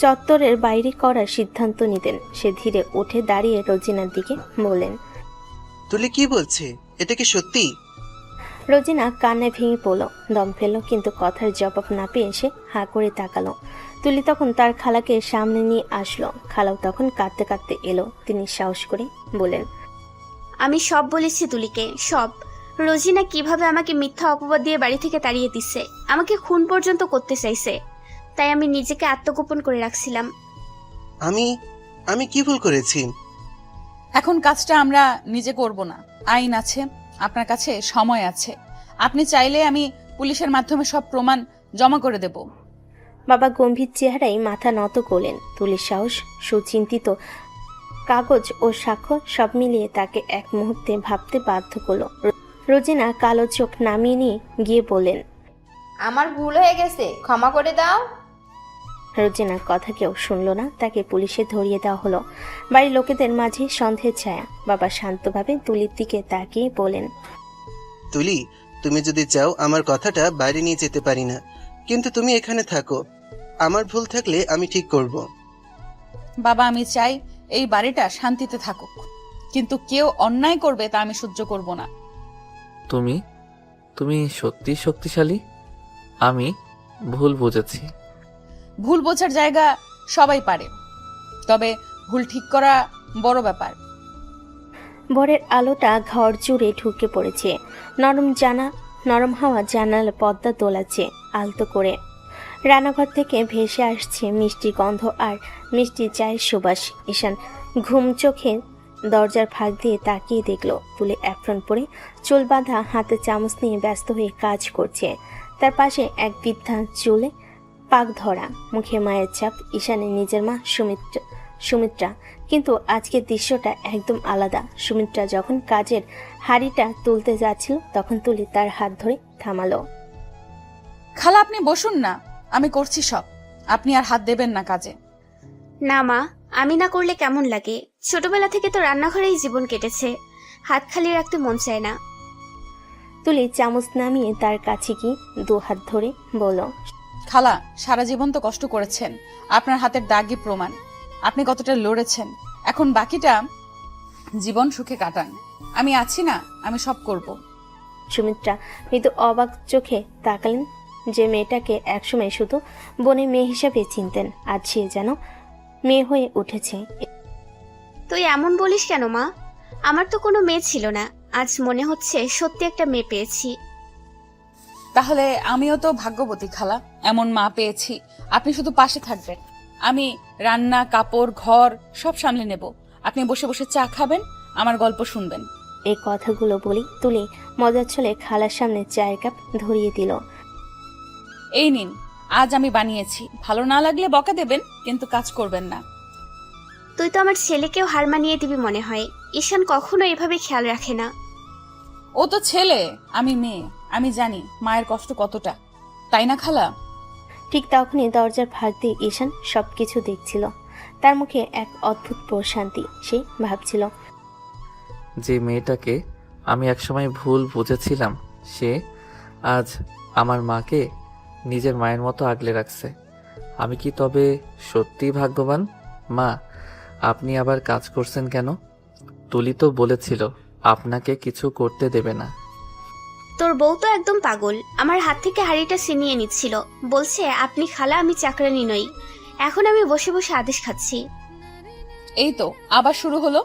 চত্বরের বাইরে করার সিদ্ধান্ত নিতেন, সে ধীরে উঠে দাঁড়িয়ে রোজিনার দিকে বললেন, তুলি কি বলছে? এটা কি সত্যি? রোজিনা কান্নায় ভেঙে পড়ল, দম ফেলল, কিন্তু কথার জবাব না পেয়ে সে হাঁ করে তাকালো। তুলি তখন তার খালাকে সামনে নিয়ে আসলো। খালাও তখন কাঁদতে কাঁদতে এলো। তিনি সাহস করে বলেন, আমি সব বলেছি তুলিকে, সব। রোজিনা কিভাবে আমাকে মিথ্যা অপবাদ দিয়ে বাড়ি থেকে তাড়িয়ে দিচ্ছে, আমাকে খুন পর্যন্ত করতে চাইছে, তাই আমি নিজেকে আত্মগোপন করে রাখছিলাম। আমি কি ভুল করেছি? এখন কাজটা আমরা নিজে করব না, আইন আছে, আপনার কাছে সময় আছে। আপনি চাইলে আমি পুলিশের মাধ্যমে সব প্রমাণ জমা করে দেব। বাবা গম্ভীর চেহারায় মাথা নত করলেন। তুলির সাহস, সুচিন্তিত কাগজ ও স্বাক্ষর সব মিলিয়ে তাকে এক মুহূর্তে ভাবতে বাধ্য করলো। রোজিনা কালো চোখ নামিয়ে নিয়ে গিয়ে বললেন, আমার ভুল হয়ে গেছে, ক্ষমা করে দাও। রোজিনার কথা কেউ শুনল না, তাকে পুলিশে ধরিয়ে দেওয়া হলো। বাড়ির লোকেদের মাঝে সন্দেহের ছায়া। বাবা শান্তভাবে তুলির দিকে তাকিয়ে বলেন, তুলি, তুমি যদি চাও আমার কথাটা বাইরে নিয়ে যেতে পারি না, কিন্তু তুমি এখানে থাকো। আমার ভুল থাকলে আমি ঠিক করব। বাবা, আমি চাই এই বাড়িটা শান্তিতে থাকুক, কিন্তু কেউ অন্যায় করবে তা আমি সহ্য করব না। তুমি সত্যি শক্তিশালী। আমি ভুল বুঝেছি। ভুল বোঝার জায়গা সবাই পারে, তবে ভুল ঠিক করা বড় ব্যাপার। ভোরের আলোটা ঘর জুড়ে ঢুকে পড়েছে। নরম হাওয়া জানালা পর্দা দোলাচ্ছে আলতো করে। রান্নাঘর থেকে ভেসে আসছে মিষ্টি গন্ধ আর মিষ্টি চায়ের সুবাস। ঈশান ঘুম চোখে দরজার ফাঁক দিয়ে তাকিয়ে দেখলো তুলে অ্যাপ্রন পরে, চুল বাঁধা, হাতে চামচ নিয়ে ব্যস্ত হয়ে কাজ করছে। তার পাশে এক বৃদ্ধা, চুলে পাক ধরা, মুখে মায়ের ছাপ। ঈশানের নিজের মা সুমিত্রা, কিন্তু আজকের দৃশ্যটা একদম আলাদা। সুমিত্রা যখন কাজের হাড়িটা তুলতে যাচ্ছিল তখন তুলি তার হাত ধরে থামালো। খালা, আপনি বসুন না, আমি করছি সব, আপনি আর হাত দেবেন না কাজে। না মা, আমি না করলে কেমন লাগে? ছোটবেলা থেকে তো রান্নাঘরেই জীবন কেটেছে, হাত খালি রাখতে মন চায় না। তুলি চামচ নামিয়ে তার কাছে গিয়ে দু হাত ধরে বলল, খালা, সারা জীবন তো কষ্ট করেছেন, আপনার হাতের দাগই প্রমাণ আপনি কতটা লড়েছেন। এখন বাকিটা জীবন সুখে কাটান। আমি আছি না, আমি সব করব। সুমিত্রা মৃদু অবাক চোখে তাকালেন। যে মেয়েটাকে একসময় শুধু বোনের মেয়ে হিসাবে চিনতেন, আজ সে যেন মেয়ে হয়ে উঠেছে। তুই এমন বলিস কেন মা? আমার তো কোনো মেয়ে ছিল না, আজ মনে হচ্ছে সত্যি একটা মেয়ে পেয়েছি। তাহলে আমিও তো ভাগ্যবতী খালা, এমন মা পেয়েছি। আপনি শুধু পাশে থাকবেন, আমি রান্না, কাপড়, ঘর সব সামলে নেব। আপনি বসে বসে চা খাবেন, আমার গল্প শুনবেন। এই কথাগুলো বলি তুলি মজার ছলে খালার সামনে চায়ের কাপ ধরিয়ে দিল। এই নিন, আজ আমি বানিয়েছি, ভালো না লাগলে বকা দেবেন, কিন্তু কাজ করবেন না। তুই তো আমার ছেলেকেও হার মানিয়ে দিবি মনে হয়। ঈশান কখনো এভাবে খেয়াল রাখে না। ও তো ছেলে, আমি মেয়ে, আমি জানি মায়ের কষ্ট কতটা, তাই না খালা? ঠিক তখনই দরজার ফাঁক দিয়ে ঈশান সবকিছু দেখছিল। তার মুখে এক অদ্ভুত প্রশান্তি। সে ভাবছিল, যে মেয়েটাকে আমি একসময় ভুল বুঝেছিলাম, সে আজ আমার মাকে নিজের মায়ের মতো আগলে রাখছে। আমি কি তবে সত্যিই ভাগ্যবান? মা, আপনি আবার কাজ করছেন কেন? তুলি তো বলেছিল আপনাকে কিছু করতে দেবে না। তোর বউ তো একদম পাগল, আমার হাত থেকে হাঁড়িটা ছিনিয়ে নিচ্ছিল। বলছে আপনি খালা, আমি চাকরানি নই। এখন আমি বসে বসে আদেশ খাচ্ছি। এই তো আবার শুরু হলো।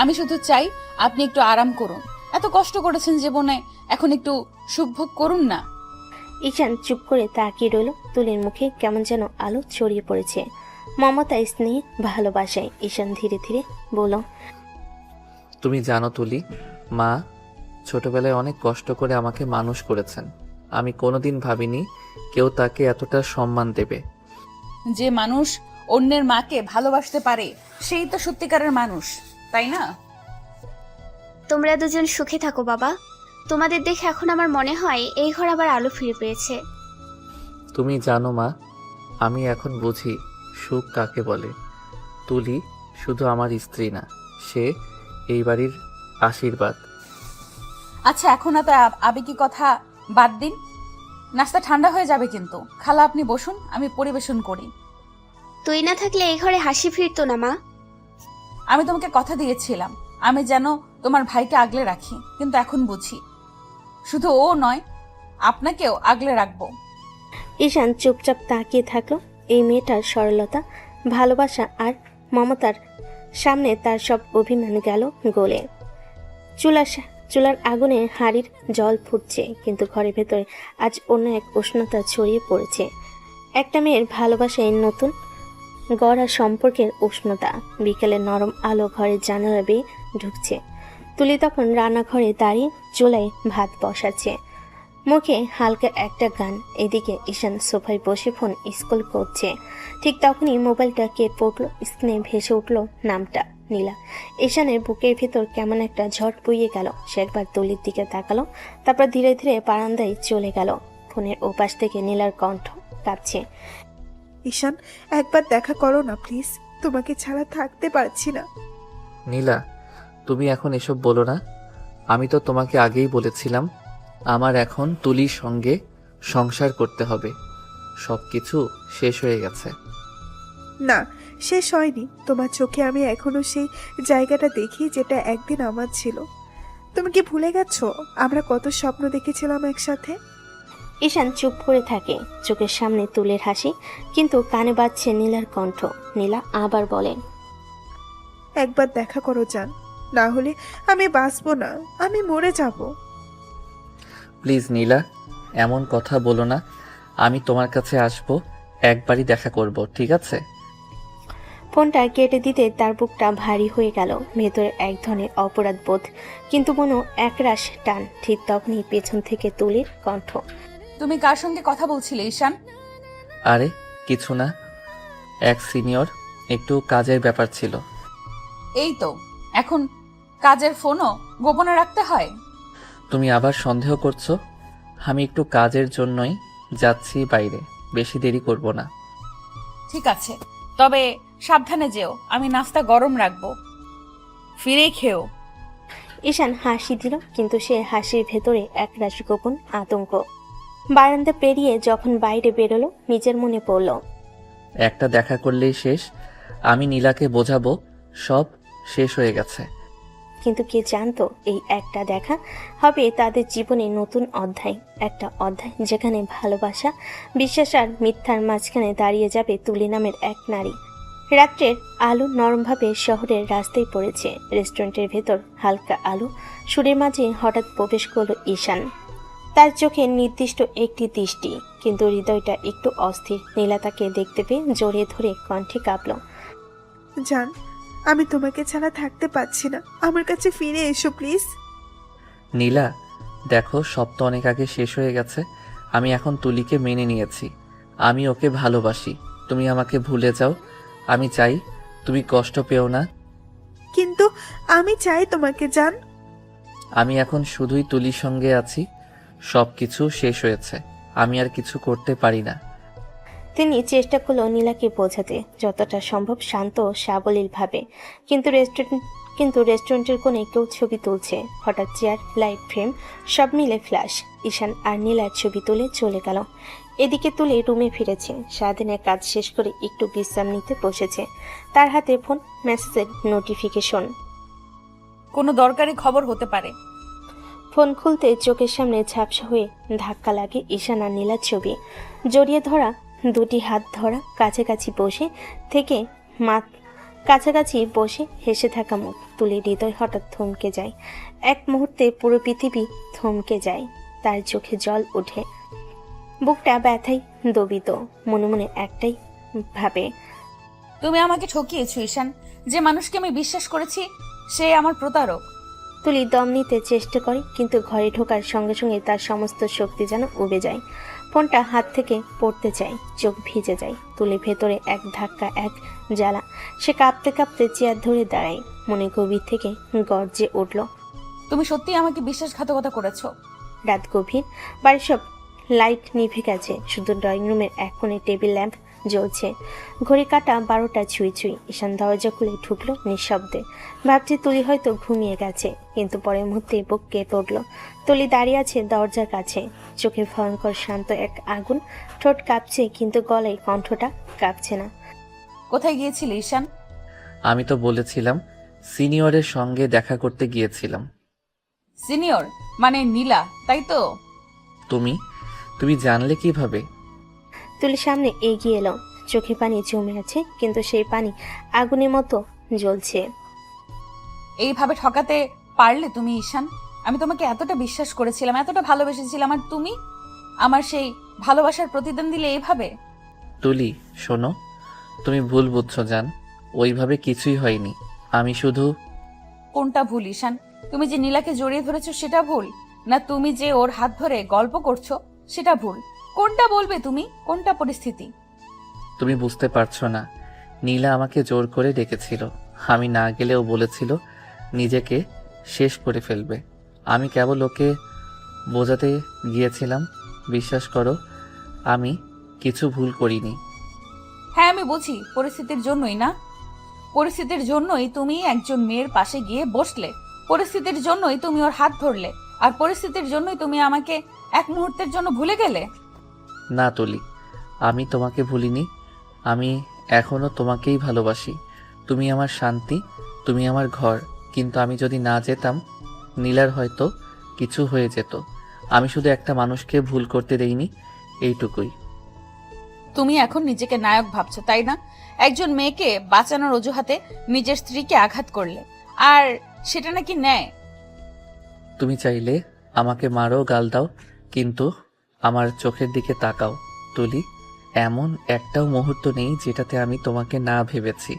আমি শুধু চাই আপনি একটু আরাম করুন। এত কষ্ট করেছেন জীবনে, এখন একটু সুখভোগ করুন না। ঈশান চুপ করে তাকিয়ে রইল। তুলির মুখে কেমন যেন আলো ছড়িয়ে পড়েছে। মমতা, স্নেহ, ভালোবাসায় ঈশান ধীরে ধীরে বলল, তুমি জানো তুলি, মা ছোটবেলায় অনেক কষ্ট করে আমাকে মানুষ করেছেন। আমি কোনোদিন ভাবিনি কেউ তাকে এতটা সম্মান দেবে। যে মানুষ অন্যের মাকে ভালোবাসতে পারে সেই তো সত্যিকারের মানুষ, তাই না? তোমরা দুজন সুখে থাকো বাবা। তোমাদের দেখে এখন আমার মনে হয় এই ঘর আবার আলো ফিরে পেয়েছে। তুমি জানো মা, আমি এখন বুঝি সুখ কাকে বলে। তুলি শুধু আমার স্ত্রী না, সে এই বাড়ির আশীর্বাদ। আচ্ছা, এখন এত আবেগী কথা বাদ দিন। নাস্তা ঠান্ডা হয়ে যাবে কিন্তু। খালা আপনি বসুন, আমি পরিবেশন করি। তুই না থাকলে এই ঘরে হাসি ফিরতো না মা। আমি তোমাকে কথা দিয়েছিলাম আমি যেন তোমার ভাইকে আগলে রাখি, কিন্তু এখন বুঝি শুধু ও নয়, আপনাকেও আগলে রাখবো। ঈশান চুপচাপ তাকিয়ে থাকলো। এই মেয়েটার সরলতা, ভালোবাসা আর মমতার সামনে তার সব অভিমান গেল গলে। চুলার আগুনে হাঁড়ির জল ফুটছে, কিন্তু ঘরের ভেতরে আজ অন্য এক উষ্ণতা ছড়িয়ে পড়েছে। একটা মেয়ের ভালোবাসায় নতুন গড়া সম্পর্কের উষ্ণতা। বিকেলে নরম আলো ঘরের জানালা বেয়ে ঢুকছে। তুলি তখন রান্নাঘরে দাঁড়িয়ে চুলায় ভাত বসাচ্ছে, মুখে হালকা একটা গান। এদিকে ঈশান সোফায় বসে ফোন স্ক্রল করছে। ঠিক তখনই মোবাইলটা কে পড়লো। স্ক্রিনে ভেসে উঠলো নামটা, নীলা। ঈশানের বুকের ভেতর কেমন একটা ঝড় বইয়ে গেল। সে একবার তুলির দিকে তাকালো, তারপর ধীরে ধীরে বারান্দায় চলে গেল। ফোনের ওপাশ থেকে নীলার কণ্ঠ কাঁপছে। ঈশান, একবার দেখা করো না প্লিজ, তোমাকে ছাড়া থাকতে পারছি না। নীলা, তুমি এখন এসব বলো না। আমি তো তোমাকে আগেই বলেছিলাম আমার এখন তুলির সঙ্গে সংসার করতে হবে। সবকিছু শেষ হয়ে গেছে। না, শেষ হয়নি। তোমার চোখে আমি এখনো সেই জায়গাটা দেখি যেটা একদিন আমার ছিল। তুমি কি ভুলে গেছো আমরা কত স্বপ্ন দেখেছিলাম একসাথে? ঈশান চুপ করে থাকে, চোখের সামনে তুলের হাসি, কিন্তু কানে বাজছে নীলার কণ্ঠ। নীলা আবার বলে, একবার দেখা করো জান, না হলে আমি বাঁচবো না, আমি মরে যাব। প্লিজ নীলা, এমন কথা বলো না। আমি তোমার কাছে আসবো, একবারই দেখা করব, ঠিক আছে? ফোনটা কেটে দিতে তার বুকটা ভারী হয়ে গেল। ভেতরে এক ধরনের অপরাধ বোধ, কিন্তু কোনো একরাশ টান। ঠিক তখনই পেছন থেকে তুলির কণ্ঠ, তুমি কার সঙ্গে কথা বলছিলে ঈশান? আরে কিছু না, এক সিনিয়র, একটু কাজের ব্যাপার ছিল। এই তো, এখন কাজের ফোনও গোপনে রাখতে হয়? তুমি আবার সন্দেহ করছো? আমি একটু কাজের জন্যই যাচ্ছি বাইরে, বেশি দেরি করব না। ঠিক আছে, তবে সাবধানে যেও, আমি নাস্তা গরম রাখবো, ফিরে খেও। ঈশান হাসি দিল, কিন্তু সে হাসির ভেতরে একরাশ গোপন আতঙ্ক। বারান্দা পেরিয়ে যখন বাইরে বেরোলো, নিজের মনে পড়ল, একটা দেখা করলেই শেষ। আমি নীলাকে বোঝাবো সব শেষ হয়ে গেছে। কিন্তু কে জানতো এই একটা দেখা হবে তাদের জীবনে নতুন অধ্যায়। একটা অধ্যায় যেখানে ভালোবাসা, বিশ্বাস আর মিথ্যার মাঝখানে দাঁড়িয়ে যাবে তুলি নামের এক নারী। রাত্রের আলো নরমভাবে শহরের রাস্তায় পড়েছে। রেস্টুরেন্টের ভেতর হালকা আলো, সুরের মাঝে হঠাৎ প্রবেশ করলো ঈশান। তার চোখে নির্দিষ্ট একটি দৃষ্টি, কিন্তু হৃদয়টা একটু অস্থির। নীলা তাকে দেখতে পেয়ে জড়িয়ে ধরে কণ্ঠে কাঁপল, জান, আমি তোমাকে ছাড়া থাকতে পারছি না, আমার কাছে ফিরে এসো প্লিজ। নীলা, দেখো সব তো অনেক আগে শেষ হয়ে গেছে। আমি এখন তুলিকে মেনে নিয়েছি, আমি ওকে ভালোবাসি। তুমি আমাকে ভুলে যাও। আমি চাই তুমি কষ্ট পেও না। কিন্তু আমি চাই তোমাকে জান। আমি এখন শুধুই তুলির সঙ্গে আছি। সবকিছু শেষ হয়েছে, আমি আর কিছু করতে পারি না। তিনি চেষ্টা করলো নীলাকে বোঝাতে, যতটা সম্ভব শান্ত ও সাবলীল ভাবে। কিন্তু রেস্টুরেন্টের কোণে কেউ ছবি তুলছে। হঠাৎ চেয়ার, লাইট, ফ্রেম সব মিলে ফ্ল্যাশ। ঈশান আর নীলার ছবি তুলে চলে গেল। এদিকে তুলে রুমে ফিরেছে। সারাদিনের কাজ শেষ করে একটু বিশ্রাম নিতে বসেছে। তার হাতে ফোন, মেসেজের নোটিফিকেশন। কোনো দরকারি খবর হতে পারে। ফোন খুলতে চোখের সামনে ঝাপসা হয়ে ধাক্কা লাগে ঈশান আর নীলার ছবি। জড়িয়ে ধরা, দুটি হাত ধরা, কাছাকাছি বসে হেসে থাকা মুখ। তুলির হৃদয় হঠাৎ থমকে যায়। এক মুহূর্তে পুরো পৃথিবী থমকে যায়। তার চোখে জল ওঠে, বুকটা ব্যথায় দবিত। মনে মনে একটাই ভাবে, তুমি আমাকে ঠকিয়েছো ঈশান। যে মানুষকে আমি বিশ্বাস করেছি সে আমার প্রতারক। তুলি দম নিতে চেষ্টা করে, কিন্তু ঘরে ঢোকার সঙ্গে সঙ্গে তার সমস্ত শক্তি যেন উবে যায়। ফোনটা হাত থেকে পড়তে চায়, চোখ ভিজে যায়। তুলি ভেতরে এক ধাক্কা, এক জ্বালা। সে কাঁপতে কাঁপতে চেয়ার ধরে দাঁড়ায়। মনে গভীর থেকে গর্জে উঠল, তুমি সত্যি আমাকে বিশ্বাসঘাতকতা করেছো। রাত গভীর, বাড়ির সব লাইট নিভে গেছে। শুধু ড্রয়িং রুমের এক কোণে টেবিল ল্যাম্প জ্বলছে। ঘড়ি কাটা 12টা ছুঁই ছুঁই। ঈশান দরজা খুলে ঢুকলো নিঃশব্দে। ভাবছে তুলি হয়তো ঘুমিয়ে গেছে, কিন্তু পরের মুহূর্তে বুক কেঁপে উঠল। তুলি দাঁড়িয়ে আছে দরজার কাছে, চোখে ভয়ঙ্কর শান্ত এক আগুন। ঠোঁট কাঁপছে, কিন্তু গলায় কণ্ঠটা কাঁপছে না। কোথায় গিয়েছিলে ঈশান? আমি তো বলেছিলাম সিনিয়রের সঙ্গে দেখা করতে গিয়েছিলাম। সিনিয়র মানে নীলা, তাই তো? তুমি জানলে কিভাবে? তুলি সামনে এগিয়ে এলো। চোখে পানি জমে আছে, কিন্তু সেই পানি আগুনের মতো জ্বলছে। এইভাবে ঠকাতে পারলে তুমি ঈশান? আমি তোমাকে এতটা বিশ্বাস করেছিলাম, এতটা ভালোবেসেছিলাম, আর তুমি আমার সেই ভালোবাসার প্রতিদান দিলে এইভাবে? তুলি শোনো, তুমি ভুল বুঝছো জান। ওইভাবে কিছুই হয়নি। আমি শুধু... কোনটা ভুল ঈশান? তুমি যে নীলাকে জড়িয়ে ধরেছো সেটা ভুল, না তুমি যে ওর হাত ধরে গল্প করছো সেটা ভুল? কোনটা বলবে তুমি? কোনটা পরিস্থিতি? তুমি বুঝতে পারছো না। নীলা আমাকে জোর করে ডেকেছিল। আমি না গেলেও বলেছিল নিজেকে শেষ করে ফেলবে। আমি কেবল ওকে বোঝাতে গিয়েছিলাম। বিশ্বাস করো, আমি কিছু ভুল করিনি। হ্যাঁ আমি বুঝি, পরিস্থিতির জন্যই না? পরিস্থিতির জন্যই তুমি একজন মেয়ের পাশে গিয়ে বসলে, পরিস্থিতির জন্যই তুমি ওর হাত ধরলে, আর পরিস্থিতির জন্যই তুমি আমাকে এক মুহূর্তের জন্য ভুলে গেলে। না তুলি, আমি তোমাকে ভুলিনি। আমি এখনো তোমাকেই ভালোবাসি। তুমি আমার শান্তি, তুমি আমার ঘর। কিন্তু আমি যদি না যেতাম, নীলার হয়তো কিছু হয়ে যেত। আমি শুধু একটা মানুষকে ভুল করতে দেইনি, এইটুকুই। তুমি এখন নিজেকে নায়ক ভাবছো, তাই না? একজন মেয়েকে বাঁচানোর অজুহাতে নিজের স্ত্রীকে আঘাত করলে, আর সেটা নাকি ন্যায়? তুমি চাইলে আমাকে মারো, গাল দাও, কিন্তু আমার চোখের দিকে তাকাও তুলি। এমন একটাও মুহূর্ত নেই যেটাতে আমি তোমাকে না ভেবেছি।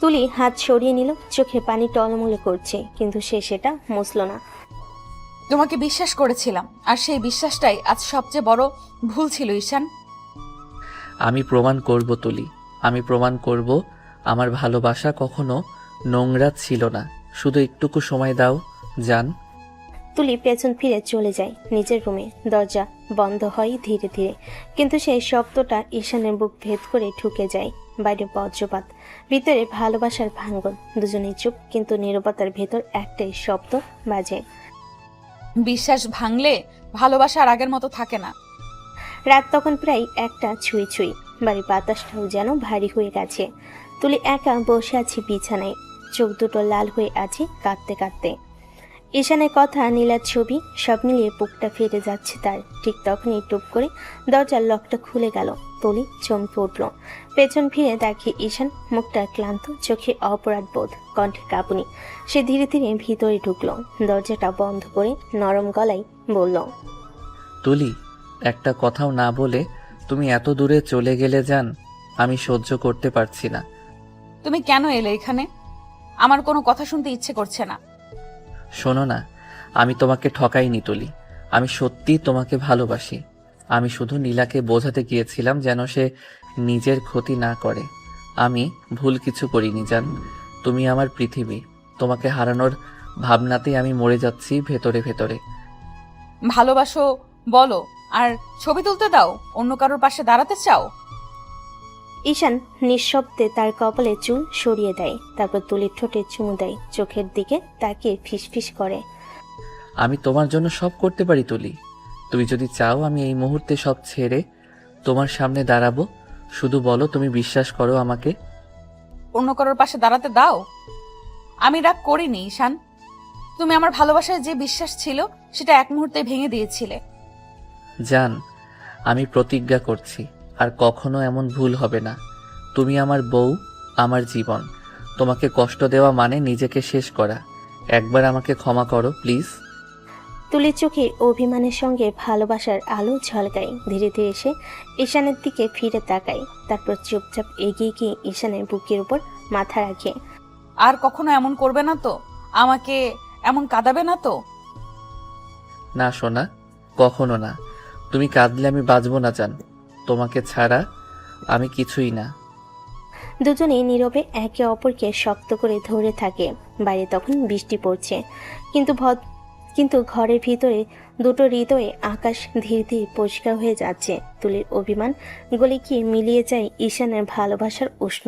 তুলি হাত সরিয়ে নিল। চোখে পানি টলমলে করছে, কিন্তু সে সেটা মুছল না। তোমাকে বিশ্বাস করেছিলাম, আর সেই বিশ্বাসটাই আজ সবচেয়ে বড় ভুল ছিল ঈশান। আমি প্রমাণ করব তুলি, আমি প্রমাণ করব আমার ভালোবাসা কখনো নোংরা ছিল না। শুধু একটুকু সময় দাও জান। তুলি পেছন ফিরে চলে যায় নিজের রুমে। দরজা বন্ধ হয় ধীরে ধীরে, কিন্তু সেই শব্দটা ঈশানের বুক ভেদ করে ঢুকে যায়। বাইরে বজ্রপাত, ভিতরে ভালোবাসার ভাঙ্গন। দুজনেই চুপ, কিন্তু নীরবতার ভেতর একটাই শব্দ বাজে। বিশ্বাস ভাঙলে ভালোবাসা আর আগের মতো থাকে না। রাত তখন প্রায় 1টা ছুঁই ছুঁই। বাড়ির বাতাসটাও যেন ভারী হয়ে গেছে। তুলি একা বসে আছে বিছানায়, চোখ দুটো লাল হয়ে আছে কাঁদতে কাঁদতে। ঈশানের কথা, নীলার ছবি, সব মিলিয়ে বুকটা ফেটে যাচ্ছে তার। ঠিক তখনই টুপ করে দরজার লকটা খুলে গেল। তুলি চমকে উঠল। পেছন ফিরে দেখে ঈশান, মুখটা ক্লান্ত, চোখে অপরাধ বোধ, কণ্ঠে কাঁপুনি। সে ধীরে ধীরে ভিতরে ঢুকলো। দরজাটা বন্ধ করে নরম গলায় বলল, তুলি, একটা কথাও না বলে তুমি এত দূরে চলে গেলে জান। আমি সহ্য করতে পারছি না। তুমি কেন এলে এখানে? আমার কোনো কথা শুনতে ইচ্ছে করছে না। শোনো না, আমি তোমাকে ঠকাইনি তুলি। আমি সত্যি তোমাকে ভালোবাসি। আমি শুধু নীলাকে বোঝাতে গিয়েছিলাম যেন সে নিজের ক্ষতি না করে। আমি ভুল কিছু করিনি জান। তুমি আমার পৃথিবী। তোমাকে হারানোর ভাবনাতেই আমি মরে যাচ্ছি ভেতরে ভেতরে। ভালোবাসো বলো, আর ছবি তুলতে দাও? অন্য কারোর পাশে দাঁড়াতে চাও? ঈশান নিঃশব্দে তার কপালে চুল সরিয়ে দেয়, তারপর তুলির ঠোঁটে চুমু দেয়, চোখের দিকে তাকিয়ে ফিসফিস করে। আমি তোমার জন্য সব করতে পারি তুলি। তুমি যদি চাও আমি এই মুহূর্তে সব ছেড়ে তোমার সামনে দাঁড়াবো। শুধু বলো তুমি বিশ্বাস করো আমাকে। অন্য কারোর পাশে দাঁড়াতে দাও? আমি রাগ করিনি ঈশান। তুমি আমার ভালোবাসায় যে বিশ্বাস ছিল সেটা এক মুহূর্তে ভেঙে দিয়েছিলে। জান, আমি প্রতিজ্ঞা করছি আর কখনো এমন ভুল হবে না। তুমি আমার বউ, আমার জীবন। তোমাকে কষ্ট দেওয়া মানে নিজেকে শেষ করা। একবার আমাকে ক্ষমা করো প্লিজ। তুলির চোখে অভিমানের সঙ্গে ভালোবাসার আলো ঝলকায়। ধীরে ধীরে সে ঈশানের দিকে ফিরে তাকায়, তারপর চুপচাপ এগিয়ে গিয়ে ঈশানের বুকের উপর মাথা রাখে। আর কখনো এমন করবে না তো? আমাকে এমন কাঁদাবে না তো? না সোনা, কখনো না। তুমি কাঁদলে আমি বাঁচবো না জান। তোমাকে ছাড়া আমি কিছুই না। দুজনেই নীরবে একে অপরকে শক্ত করে ধরে থাকে। বাইরে তখন বৃষ্টি পড়ছে, কিন্তু ঘরের ভিতরে দুটো হৃদয়ে আকাশ ধীরে ধীরে পরিষ্কার হয়ে যাচ্ছে। তুলির অভিমান গলে গিয়ে মিলিয়ে যায় ঈশানের ভালোবাসার উষ্ণ